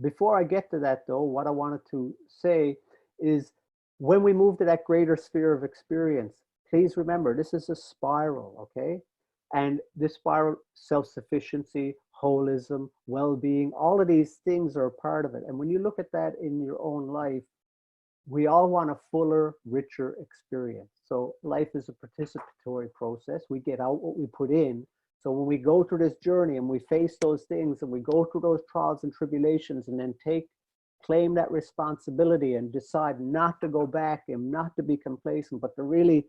Before I get to that though, what I wanted to say is when we move to that greater sphere of experience, please remember this is a spiral, okay? And this spiral, self-sufficiency, holism, well-being, all of these things are a part of it. And when you look at that in your own life, we all want a fuller, richer experience. So life is a participatory process. We get out what we put in. So when we go through this journey and we face those things and we go through those trials and tribulations and then claim that responsibility and decide not to go back and not to be complacent, but to really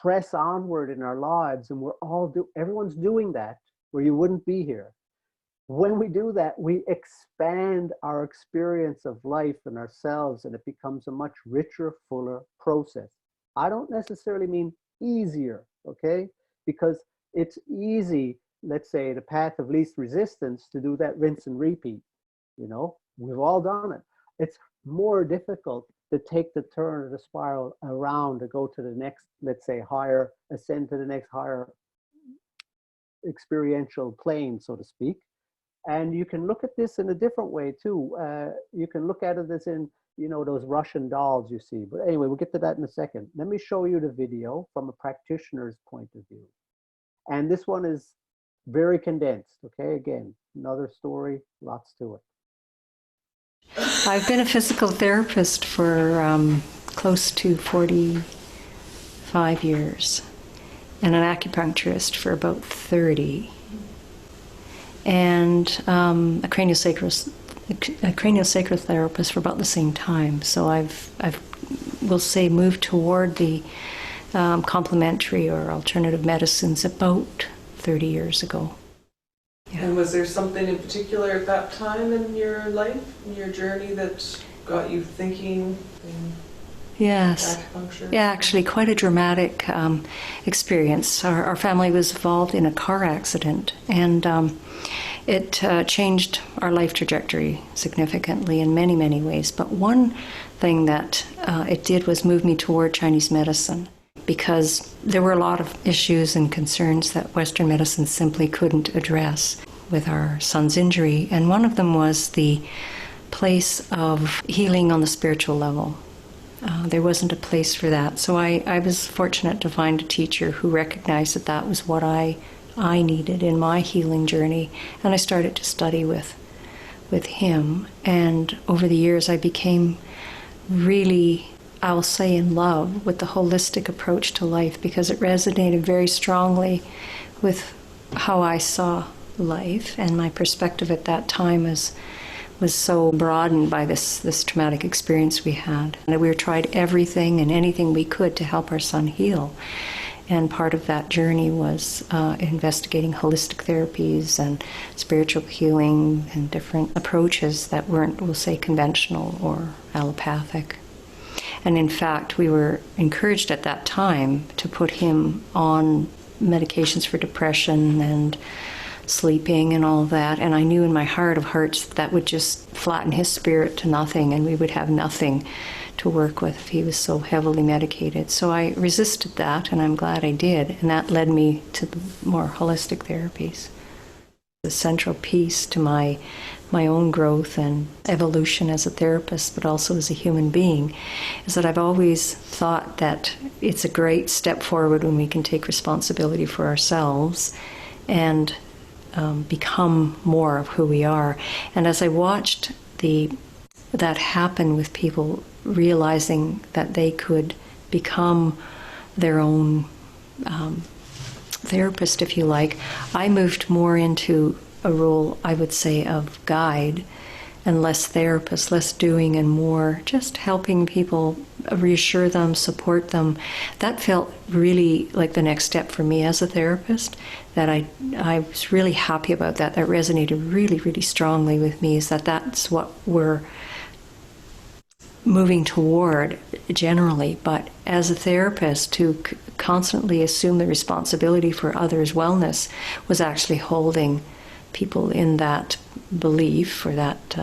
press onward in our lives, and everyone's doing that, or you wouldn't be here. When we do that, we expand our experience of life and ourselves, and it becomes a much richer, fuller process. I don't necessarily mean easier, okay? Because it's easy, let's say, the path of least resistance to do that rinse and repeat. You know, we've all done it. It's more difficult to take the turn of the spiral around to go to the next, let's say, higher, ascend to the next higher experiential plane, so to speak. And you can look at this in a different way too. You can look at it as in, you know, those Russian dolls you see. But anyway, we'll get to that in a second. Let me show you the video from a practitioner's point of view. And this one is very condensed, okay? Again, another story, lots to it. I've been a physical therapist for close to 45 years and an acupuncturist for about 30. And a craniosacral therapist for about the same time. So I've we'll say moved toward the complementary or alternative medicines about 30 years ago. Yeah. And was there something in particular at that time in your life, in your journey, that got you thinking in Yes. acupuncture? Yeah, actually quite a dramatic experience. Our family was involved in a car accident, and it changed our life trajectory significantly in many, many ways. But one thing that it did was move me toward Chinese medicine, because there were a lot of issues and concerns that Western medicine simply couldn't address with our son's injury. And one of them was the place of healing on the spiritual level. There wasn't a place for that. So I was fortunate to find a teacher who recognized that that was what I needed in my healing journey. And I started to study with him. And over the years, I became really, I'll say, in love with the holistic approach to life, because it resonated very strongly with how I saw life, and my perspective at that time was so broadened by this traumatic experience we had. And we tried everything and anything we could to help our son heal. And part of that journey was investigating holistic therapies and spiritual healing and different approaches that weren't, we'll say, conventional or allopathic. And in fact, we were encouraged at that time to put him on medications for depression and sleeping and all that. And I knew in my heart of hearts that would just flatten his spirit to nothing, and we would have nothing to work with if he was so heavily medicated. So I resisted that, and I'm glad I did. And that led me to the more holistic therapies. The central piece to my own growth and evolution as a therapist, but also as a human being, is that I've always thought that it's a great step forward when we can take responsibility for ourselves and become more of who we are. And as I watched that happen with people realizing that they could become their own therapist, if you like, I moved more into a role, I would say, of guide and less therapist, less doing and more just helping people, reassure them, support them. That felt really like the next step for me as a therapist, that I was really happy about that. That resonated really, really strongly with me, is that that's what we're moving toward generally. But as a therapist, to constantly assume the responsibility for others' wellness was actually holding people in that belief or that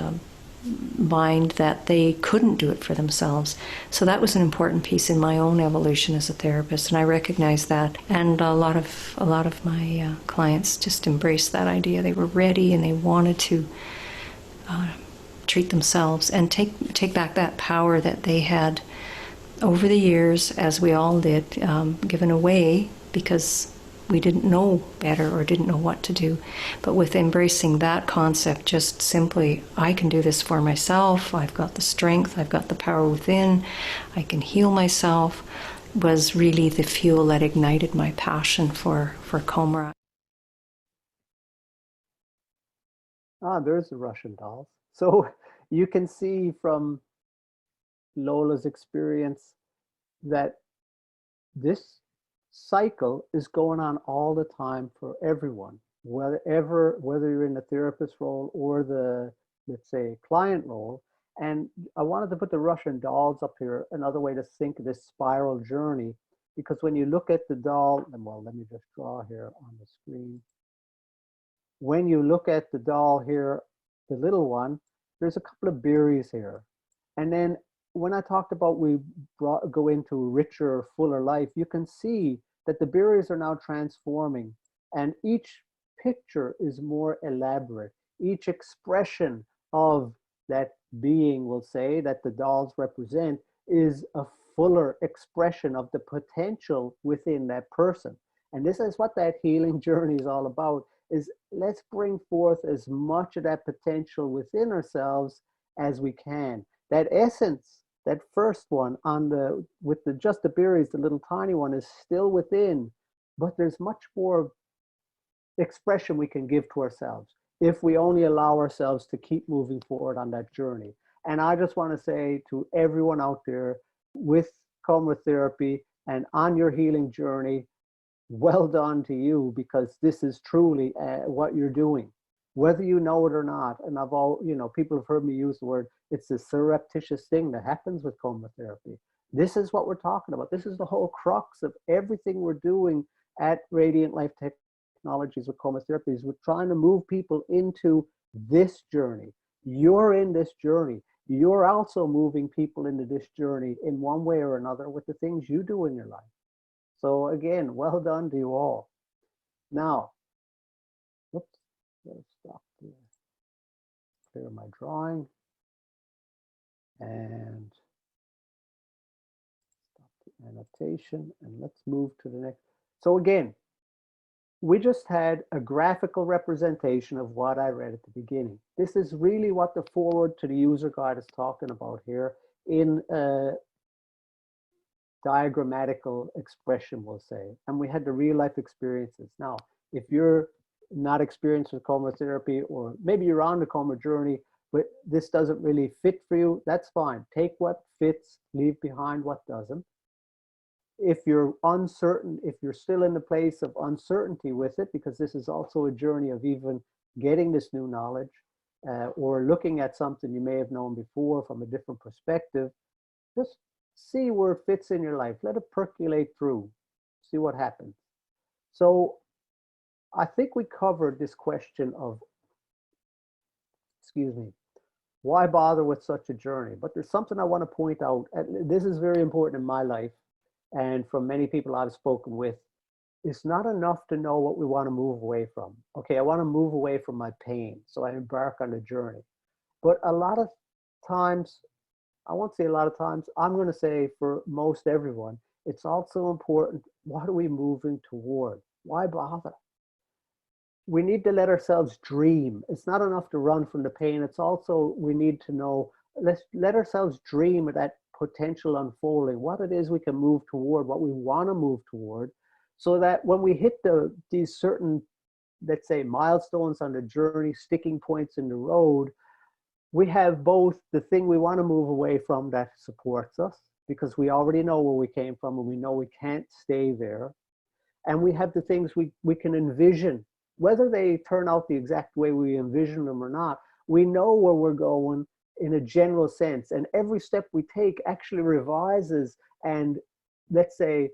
mind that they couldn't do it for themselves. So that was an important piece in my own evolution as a therapist, and I recognized that. And a lot of my clients just embraced that idea. They were ready and they wanted to treat themselves and take back that power that they had over the years, as we all did, given away because we didn't know better or didn't know what to do. But with embracing that concept, just simply, I can do this for myself, I've got the strength, I've got the power within, I can heal myself, was really the fuel that ignited my passion for Comra. There's the Russian dolls. So you can see from Lola's experience that this cycle is going on all the time for everyone, whether you're in the therapist role or the, let's say, client role. And I wanted to put the Russian dolls up here, another way to think of this spiral journey, because when you look at the doll, and well, let me just draw here on the screen. When you look at the doll here, the little one, there's a couple of berries here. And then when I talked about go into richer, fuller life, you can see that the berries are now transforming, and each picture is more elaborate. Each expression of that being, will say, that the dolls represent, is a fuller expression of the potential within that person. And this is what that healing journey is all about, is let's bring forth as much of that potential within ourselves as we can. That essence, that first one with just the berries, the little tiny one, is still within, but there's much more expression we can give to ourselves if we only allow ourselves to keep moving forward on that journey. And I just want to say to everyone out there with Coma Therapy and on your healing journey, well done to you, because this is truly what you're doing, whether you know it or not. And people have heard me use the word, it's a surreptitious thing that happens with Coma Therapy. This is what we're talking about. This is the whole crux of everything we're doing at Radiant Life Technologies with Coma Therapy, is we're trying to move people into this journey. You're in this journey. You're also moving people into this journey in one way or another with the things you do in your life. So again, well done to you all. Now, whoops, let's stop there. Clear my drawing. And annotation, and let's move to the next. So again, we just had a graphical representation of what I read at the beginning. This is really what the forward to the user guide is talking about here in a diagrammatical expression, we'll say. And we had the real life experiences. Now, if you're not experienced with coma therapy, or maybe you're on the coma journey, but this doesn't really fit for you, that's fine. Take what fits, leave behind what doesn't. If you're uncertain, if you're still in the place of uncertainty with it, because this is also a journey of even getting this new knowledge, or looking at something you may have known before from a different perspective, just see where it fits in your life. Let it percolate through, see what happens. So I think we covered this question of, excuse me, why bother with such a journey? But there's something I want to point out. This is very important in my life, and from many people I've spoken with. It's not enough to know what we want to move away from. Okay, I want to move away from my pain, so I embark on a journey. But a lot of times, I won't say a lot of times, I'm going to say for most everyone, it's also important, what are we moving toward? Why bother? We need to let ourselves dream. It's not enough to run from the pain. It's also, we need to know, let's let ourselves dream of that potential unfolding, what it is we can move toward, what we want to move toward, so that when we hit these certain, let's say, milestones on the journey, sticking points in the road, we have both the thing we want to move away from that supports us, because we already know where we came from and we know we can't stay there. And we have the things we can envision, whether they turn out the exact way we envision them or not. We know where we're going in a general sense. And every step we take actually revises and, let's say,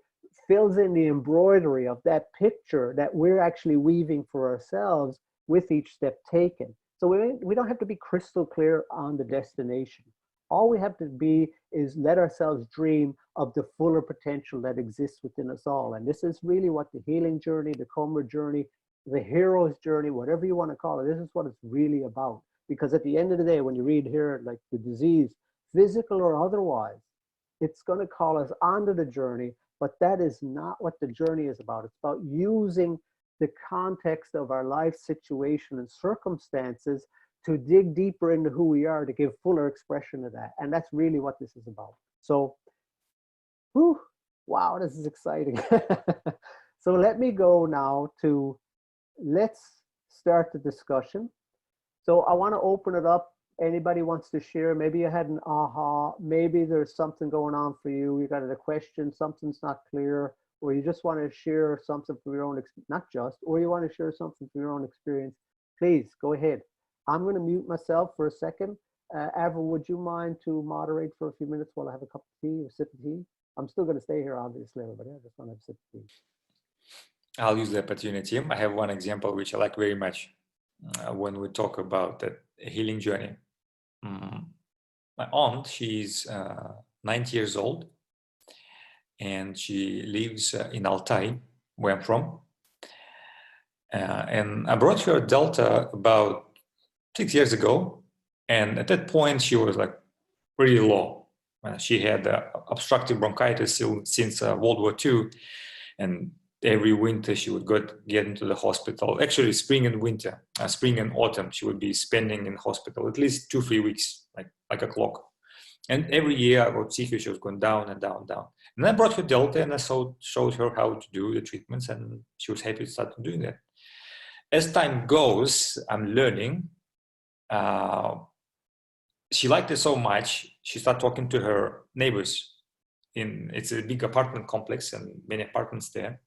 fills in the embroidery of that picture that we're actually weaving for ourselves with each step taken. So we don't have to be crystal clear on the destination. All we have to be is let ourselves dream of the fuller potential that exists within us all. And this is really what the healing journey, the coma journey, the hero's journey, whatever you want to call it, this is what it's really about. Because at the end of the day, when you read here, like the disease, physical or otherwise, it's going to call us onto the journey, but that is not what the journey is about. It's about using the context of our life situation and circumstances to dig deeper into who we are, to give fuller expression to that. And that's really what this is about. So, whew, wow, this is exciting. So let me go now to, let's start the discussion. So I want to open it up. Anybody wants to share? Maybe you had an aha, maybe there's something going on for you. You got a question, something's not clear, or you just want to share something from your own, not just, or you want to share something from your own experience. Please go ahead. I'm going to mute myself for a second. Avril, would you mind to moderate for a few minutes while I have a cup of tea or sip of tea? I'm still going to stay here, obviously, everybody. I just want to have a sip of tea. I'll use the opportunity. I have one example which I like very much when we talk about that healing journey. My aunt, she's 90 years old, and she lives in Altai, where I'm from. And I brought her Delta about 6 years ago, and at that point she was like pretty low. She had obstructive bronchitis since World War II, and every winter she would get into the hospital. Actually, spring and winter, spring and autumn, she would be spending in hospital at least 2-3 weeks, like a clock. And every year I would see her, she was going down and down, down. And I brought her Delta, and I showed her how to do the treatments, and she was happy to start doing that. As time goes, I'm learning. She liked it so much, she started talking to her neighbors. It's a big apartment complex and many apartments there.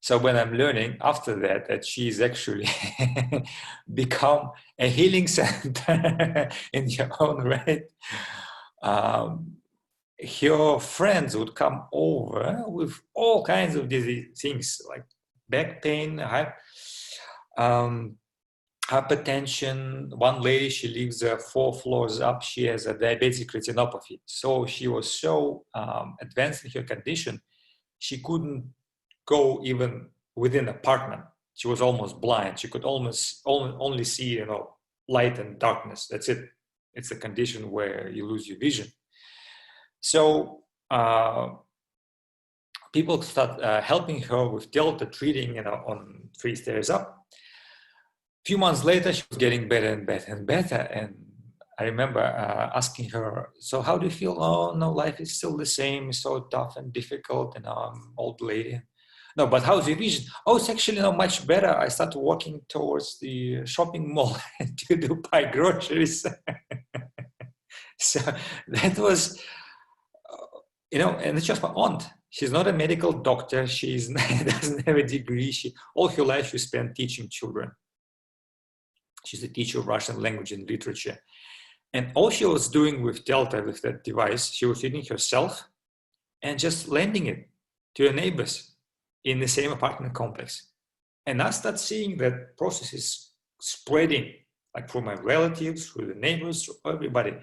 So when I'm learning after that she's actually become a healing center in her own right. Her friends would come over with all kinds of disease things like back pain, hypertension. One lady, she lives 4 floors up. She has a diabetic retinopathy. So she was so advanced in her condition, she couldn't go even within an apartment. She was almost blind. She could almost only see, light and darkness. That's it. It's a condition where you lose your vision. So people start helping her with delta treating, you know, on 3 stairs up. A few months later, she was getting better and better and better. And I remember asking her, so how do you feel? Oh, no, life is still the same. It's so tough and difficult. And I'm an old lady. No, but how's your vision? Oh, it's actually not much better. I started walking towards the shopping mall to buy groceries. So that was, you know, and it's just my aunt. She's not a medical doctor. She's doesn't have a degree. All her life she spent teaching children. She's a teacher of Russian language and literature. And all she was doing with Delta, with that device, she was feeding herself and just lending it to her neighbors in the same apartment complex. And I start seeing that process is spreading, like through my relatives, through the neighbors, through everybody,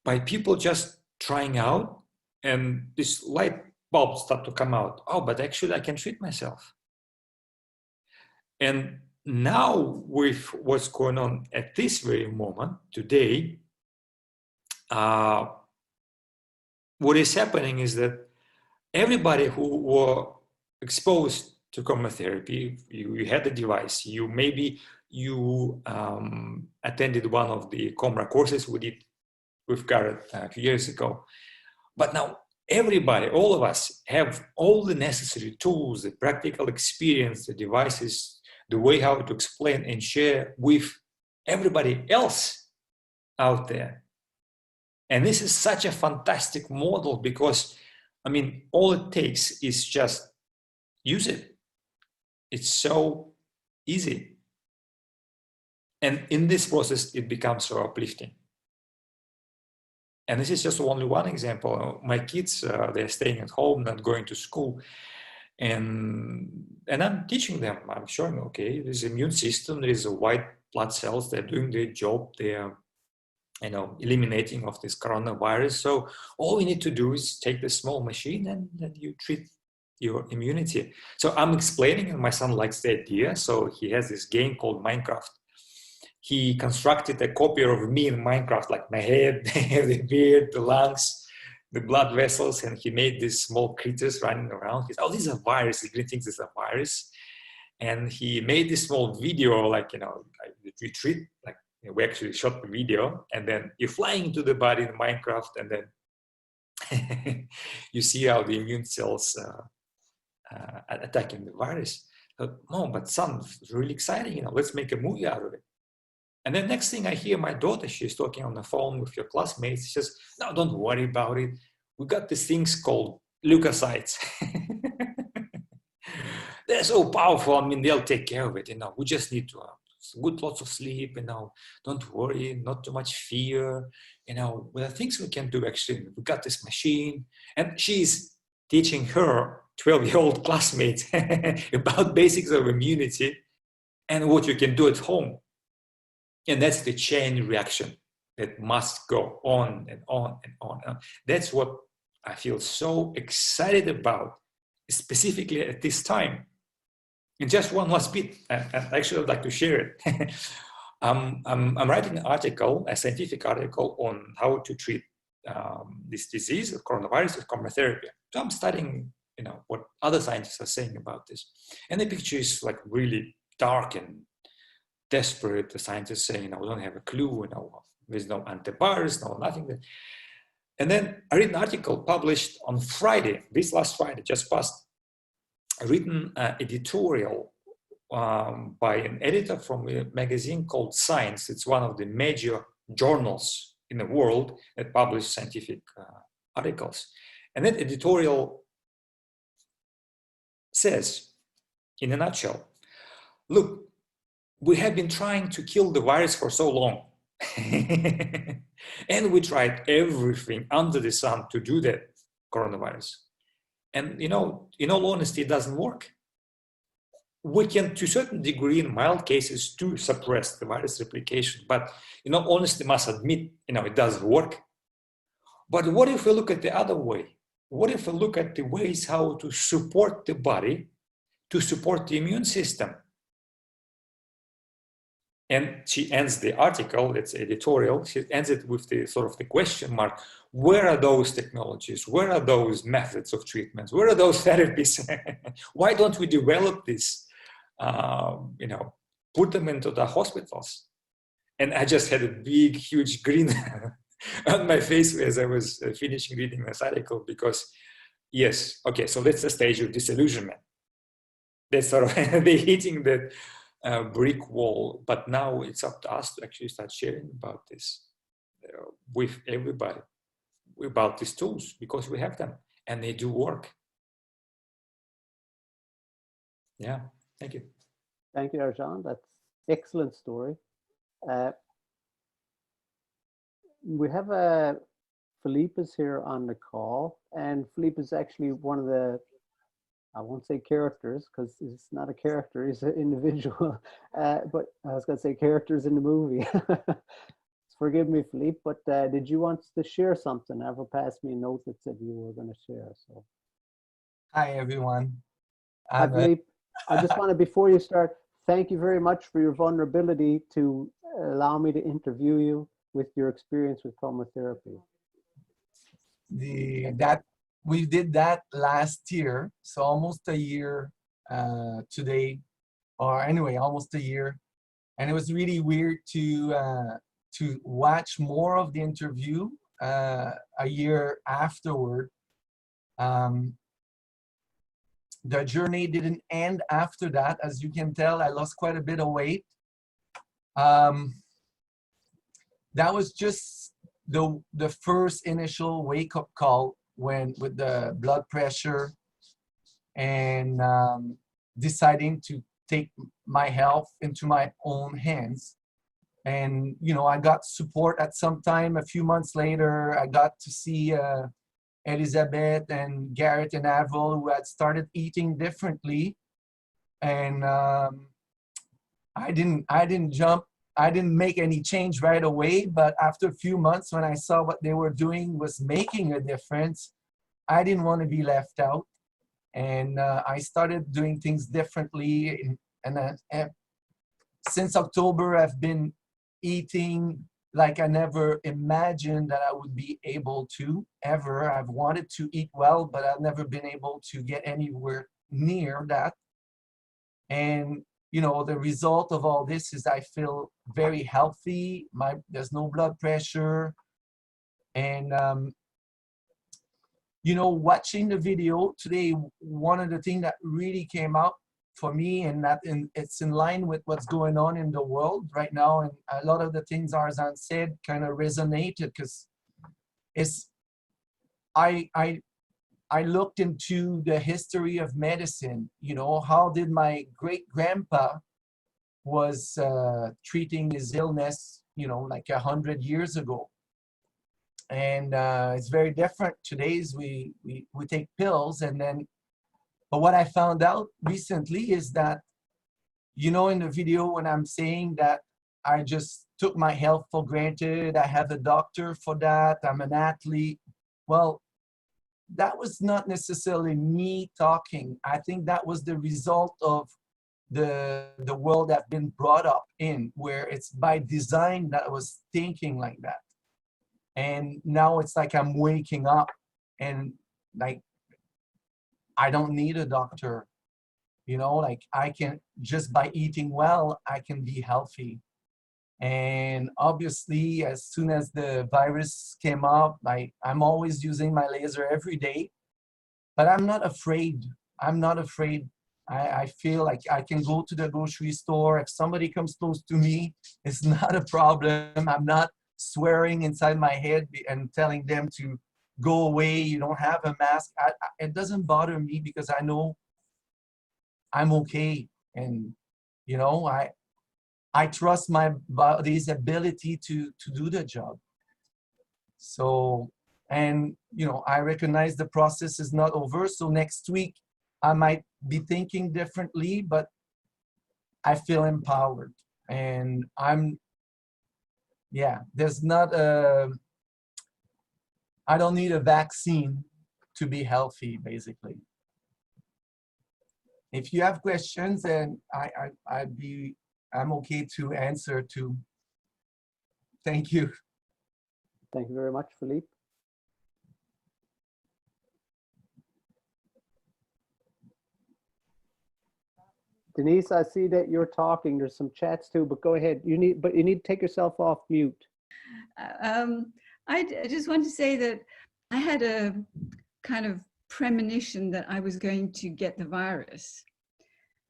by people just trying out, and this light bulb start to come out. Oh, but actually I can treat myself. And now with what's going on at this very moment, today, what is happening is that everybody who were exposed to chemotherapy, you had the device, maybe you attended one of the COMRA courses we did with Garrett a few years ago. But now everybody, all of us, have all the necessary tools, the practical experience, the devices, the way how to explain and share with everybody else out there. And this is such a fantastic model because, I mean, all it takes is just use it. It's so easy. And in this process, it becomes so uplifting. And this is just only one example. My kids, they're staying at home, not going to school. And I'm teaching them, I'm showing, okay, there's an immune system, there is a white blood cells, they're doing their job, they're, you know, eliminating of this coronavirus. So all we need to do is take this small machine and then you treat your immunity. So I'm explaining, and my son likes the idea. So he has this game called Minecraft. He constructed a copy of me in Minecraft, like my head, the beard, the lungs, the blood vessels, and he made these small creatures running around. He said, oh, this is a virus. He really thinks it's a virus. And he made this small video, like, you know, we treat, like, you know, we actually shot the video, and then you're flying into the body in Minecraft, and then you see how the immune cells attacking the virus. But, Mom, but son, it's really exciting, you know, let's make a movie out of it. And then next thing I hear my daughter, she's talking on the phone with your classmates. She says, no, don't worry about it. We got these things called leukocytes. They're so powerful. I mean, they'll take care of it. You know, we just need to good lots of sleep. You know, don't worry, not too much fear. You know, well, the things we can do actually. We got this machine, and she's teaching her 12-year-old classmates about basics of immunity and what you can do at home. And that's the chain reaction that must go on and on and on. That's what I feel so excited about, specifically at this time. And just one last bit, and actually I'd like to share it. I'm writing an article, a scientific article on how to treat this disease, coronavirus, with chemotherapy. So I'm studying, you know, what other scientists are saying about this. And the picture is like really dark and desperate. The scientists saying, you know, we don't have a clue, you know, there's no antivirus, no nothing. And then I read an article published on Friday, this last Friday, just passed, written editorial by an editor from a magazine called Science. It's one of the major journals in the world that publish scientific articles. And that editorial says, in a nutshell, look, we have been trying to kill the virus for so long. And we tried everything under the sun to do that, coronavirus. And, you know, in all honesty, it doesn't work. We can, to a certain degree, in mild cases, to suppress the virus replication. But, in all honesty, must admit, you know, it doesn't work. But what if we look at the other way? What if we look at the ways how to support the body, to support the immune system? And she ends the article, it's editorial, she ends it with the sort of the question mark: where are those technologies? Where are those methods of treatments? Where are those therapies? Why don't we develop this? Put them into the hospitals. And I just had a big, huge grin on my face as I was finishing reading this article, because yes, okay, so that's the stage of disillusionment. That's sort of the hitting that brick wall. But now it's up to us to actually start sharing about this with everybody, about these tools, because we have them and they do work. Yeah, thank you. Thank you, Arjan. That's excellent story. We have Philippe is here on the call, and Philippe is actually one of the, I won't say characters because he's not a character, he's an individual, but I was going to say characters in the movie. Forgive me, Philippe, but did you want to share something? Ever passed me a note that said you were going to share. So, hi everyone. hi, Philippe. I just want to, before you start, thank you very much for your vulnerability to allow me to interview you with your experience with chromotherapy. We did that last year, so almost a year today, or anyway, almost a year, and it was really weird to watch more of the interview a year afterward. The journey didn't end after that. As you can tell, I lost quite a bit of weight. That was just the first initial wake-up call with the blood pressure and deciding to take my health into my own hands. And I got support at some time. A few months later, I got to see Elizabeth and Garrett and Avril, who had started eating differently. And I didn't make any change right away, but after a few months, when I saw what they were doing was making a difference, I didn't want to be left out. And I started doing things differently. And since October, I've been eating like I never imagined that I would be able to, ever. I've wanted to eat well, but I've never been able to get anywhere near that. And the result of all this is I feel very healthy. There's no blood pressure. And, watching the video today, one of the things that really came out for me, and it's in line with what's going on in the world right now. And a lot of the things Arzan said kind of resonated, because I looked into the history of medicine. How did my great-grandpa was treating his illness, like 100 years ago. And it's very different. Today's we take pills, but what I found out recently is that, in the video when I'm saying that I just took my health for granted, I have a doctor for that, I'm an athlete. Well, that was not necessarily me talking. I think that was the result of the world I've been brought up in, where it's by design that I was thinking like that. And now it's like I'm waking up and like, I don't need a doctor, like I can, just by eating well, I can be healthy. And obviously, as soon as the virus came up, I'm always using my laser every day, but I'm not afraid. I'm not afraid. I feel like I can go to the grocery store. If somebody comes close to me, it's not a problem. I'm not swearing inside my head and telling them to go away, you don't have a mask. It doesn't bother me, because I know I'm okay. And, I trust my body's ability to do the job. So, and, I recognize the process is not over. So next week, I might be thinking differently, but I feel empowered. And there's not I don't need a vaccine to be healthy, basically. If you have questions, then I'd be I'm okay to answer to. Thank you. Thank you very much, Philippe. Denise, I see that you're talking. There's some chats too, but go ahead. You need to take yourself off mute. I just want to say that I had a kind of premonition that I was going to get the virus.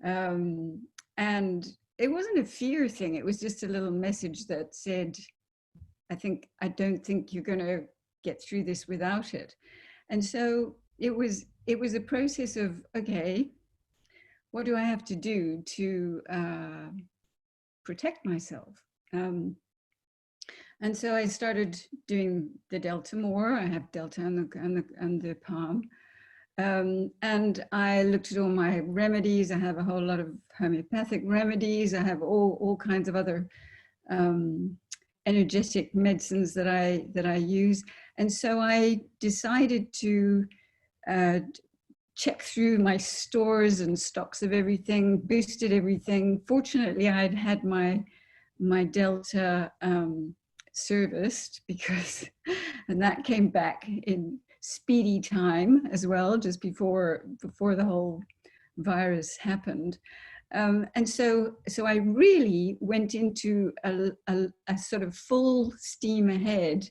And it wasn't a fear thing. It was just a little message that said, I don't think you're going to get through this without it. And so it was a process of, okay, what do I have to do to protect myself? And so I started doing the Delta more. I have Delta on the palm. And I looked at all my remedies. I have a whole lot of homeopathic remedies. I have all kinds of other energetic medicines that I use. And so I decided to check through my stores and stocks of everything, boosted everything. Fortunately, I'd had my Delta serviced because, and that came back in speedy time as well, just before the whole virus happened. And so I really went into a sort of full steam ahead,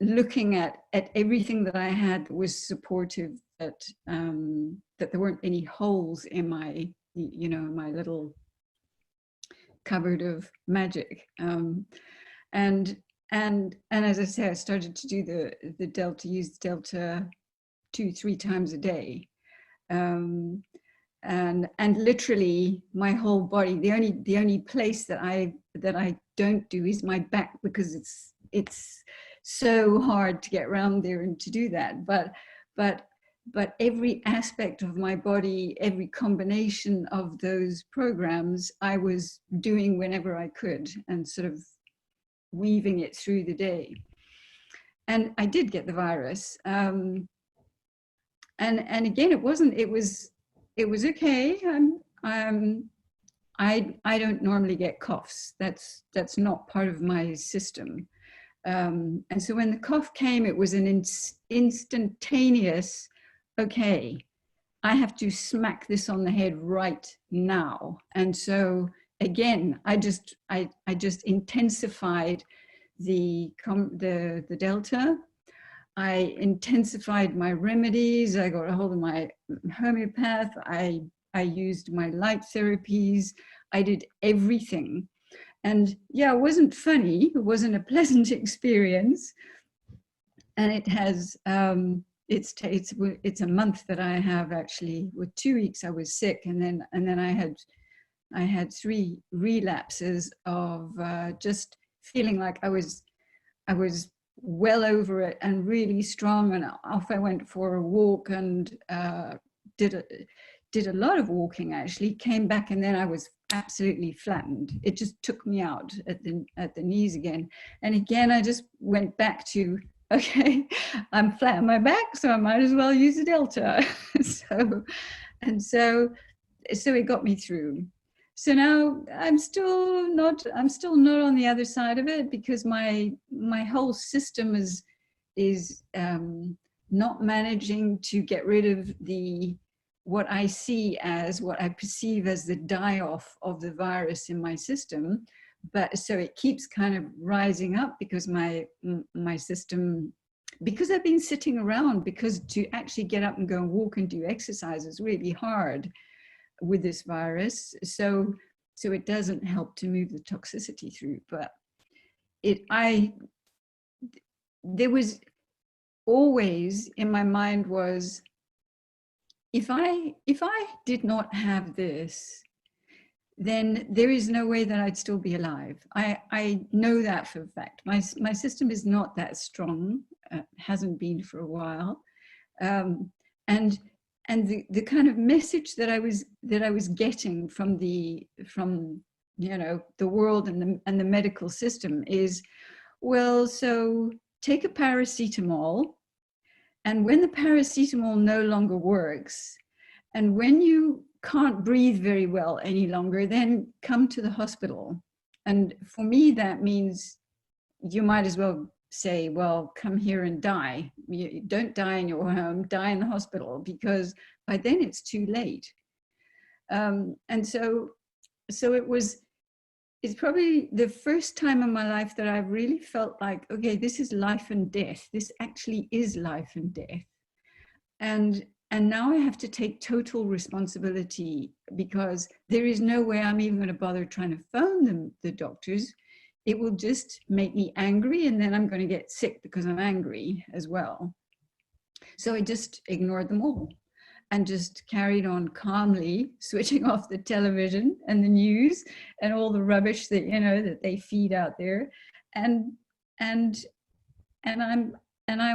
looking at everything that I had that was supportive, that there weren't any holes in my, my little cupboard of magic. And as I say, I started to do the Delta, use Delta 2-3 times a day. And literally my whole body, the only place that I don't do is my back, because it's so hard to get around there and to do that. But every aspect of my body, every combination of those programs, I was doing whenever I could, and sort of weaving it through the day. And I did get the virus. And again, it was okay. I don't normally get coughs. That's not part of my system. And so when the cough came, it was an instantaneous, okay, I have to smack this on the head right now. And so again, I just intensified the Delta. I intensified my remedies. I got a hold of my homeopath. I used my light therapies. I did everything. And yeah, it wasn't funny. It wasn't a pleasant experience. And it has, it's a month that I have actually, with 2 weeks I was sick. And then I had 3 relapses of just feeling like I was well over it and really strong. And off I went for a walk and did a lot of walking, actually, came back, and then I was absolutely flattened. It just took me out at the knees again. And again, I just went back to, okay, I'm flat on my back, so I might as well use a Delta. So it got me through. So now I'm still not on the other side of it, because my whole system is not managing to get rid of what I see as, what I perceive as the die-off of the virus in my system. But so it keeps kind of rising up, because my system, because I've been sitting around, because to actually get up and go and walk and do exercise is really hard with this virus. So it doesn't help to move the toxicity through. But there was always in my mind was, if I did not have this, then there is no way that I'd still be alive. I know that for a fact. My system is not that strong, hasn't been for a while, and the kind of message that I was getting from the world and the medical system is, well, so take a paracetamol, and when the paracetamol no longer works, and when you can't breathe very well any longer, then come to the hospital. And for me, that means you might as well say, well, come here and die. You don't die in your home, die in the hospital, because by then it's too late. And so it's probably the first time in my life that I've really felt like, okay, this is life and death. This actually is life and death. And now I have to take total responsibility, because there is no way I'm even going to bother trying to phone them, the doctors. It will just make me angry, and then I'm going to get sick because I'm angry as well. So I just ignored them all and just carried on calmly, switching off the television and the news and all the rubbish that, you know, that they feed out there. And I'm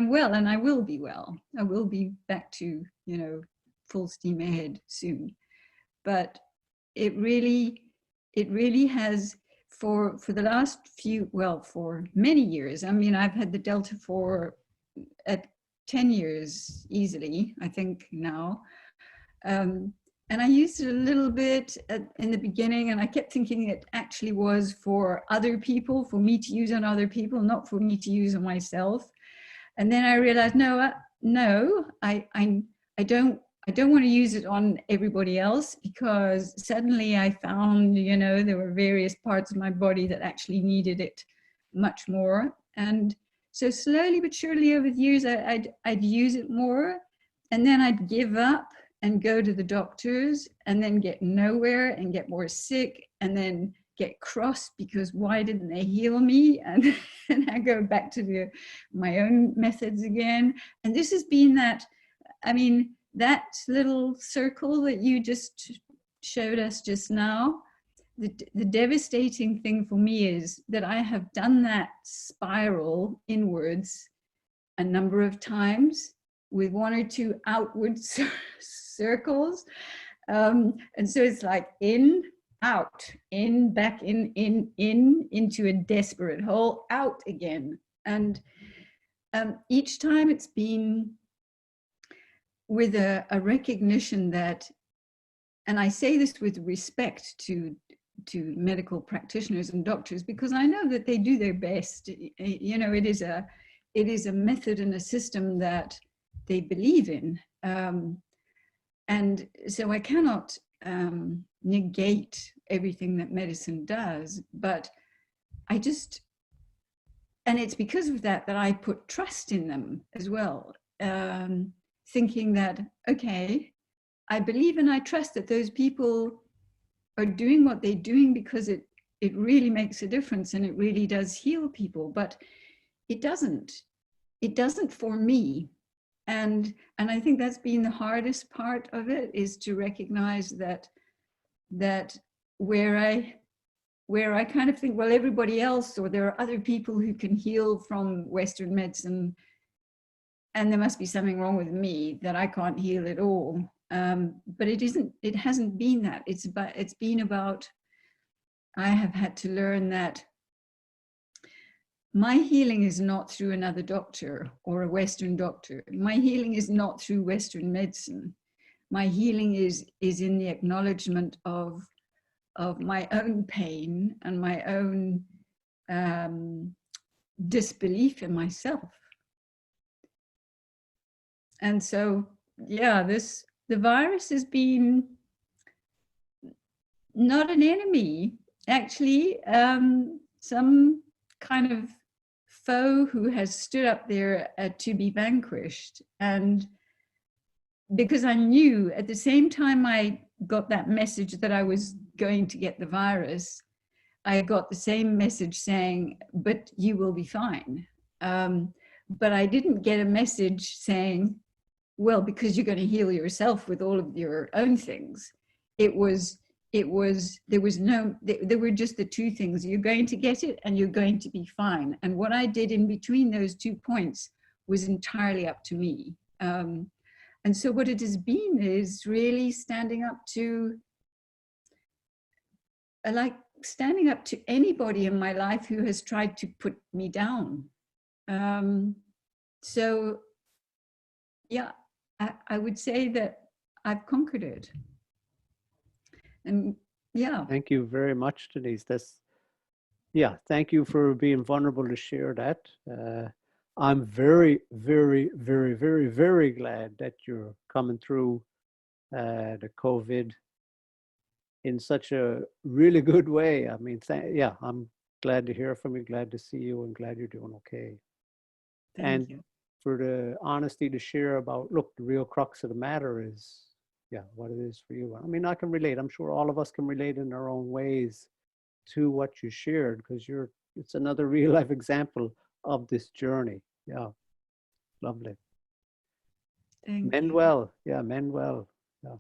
well, and I will be well. I will be back to, you know, full steam ahead soon. But it really has, for the last few, well, for many years. I mean, I've had the Delta for 10 years easily, I think now. And I used it a little bit in the beginning, and I kept thinking it actually was for other people, for me to use on other people, not for me to use on myself. And then I realized, no, I don't want to use it on everybody else, because suddenly I found, you know, there were various parts of my body that actually needed it much more. And so slowly but surely over the years, I'd use it more, and then I'd give up and go to the doctors, and then get nowhere and get more sick, and then get cross because why didn't they heal me? And I go back to my own methods again. And this has been that, I mean, that little circle that you just showed us just now, the devastating thing for me is that I have done that spiral inwards a number of times with one or two outward circles. And so it's like in, out, in, back, in, into a desperate hole, out again. And each time it's been with a recognition that, and I say this with respect to medical practitioners and doctors, because I know that they do their best. You know, it is a method and a system that they believe in. And so I cannot negate everything that medicine does, but I just, and it's because of that I put trust in them as well, thinking that, okay, I believe and I trust that those people are doing what they're doing because it really makes a difference and it really does heal people, but it doesn't for me. And I think that's been the hardest part of it, is to recognize that where I kind of think, well, everybody else, or there are other people who can heal from Western medicine, and there must be something wrong with me that I can't heal at all. But it hasn't been that. It's been about, I have had to learn that my healing is not through another doctor or a Western doctor. My healing is not through Western medicine. My healing is in the acknowledgement of my own pain and my own disbelief in myself. And so, yeah, the virus has been not an enemy, actually, some kind of foe who has stood up there to be vanquished. And because I knew at the same time I got that message that I was going to get the virus, I got the same message saying, but you will be fine. But I didn't get a message saying, well, because you're going to heal yourself with all of your own things. There were just the two things. You're going to get it and you're going to be fine. And what I did in between those 2 points was entirely up to me. And so what it has been is really standing up to anybody in my life who has tried to put me down. So yeah, I would say that I've conquered it. And yeah, Thank you very much, Denise. Yeah, thank you for being vulnerable to share that. I'm very, very, very, very, very glad that you're coming through the COVID in such a really good way. I mean, yeah, I'm glad to hear from you, glad to see you, and glad you're doing okay. Thank And you. for the honesty to share about, look, the real crux of the matter is, yeah, what it is for you. I mean, I can relate. I'm sure all of us can relate in our own ways to what you shared, because it's another real life example of this journey. Yeah, lovely. Thank Mend you. well. Yeah, mend well. Yeah.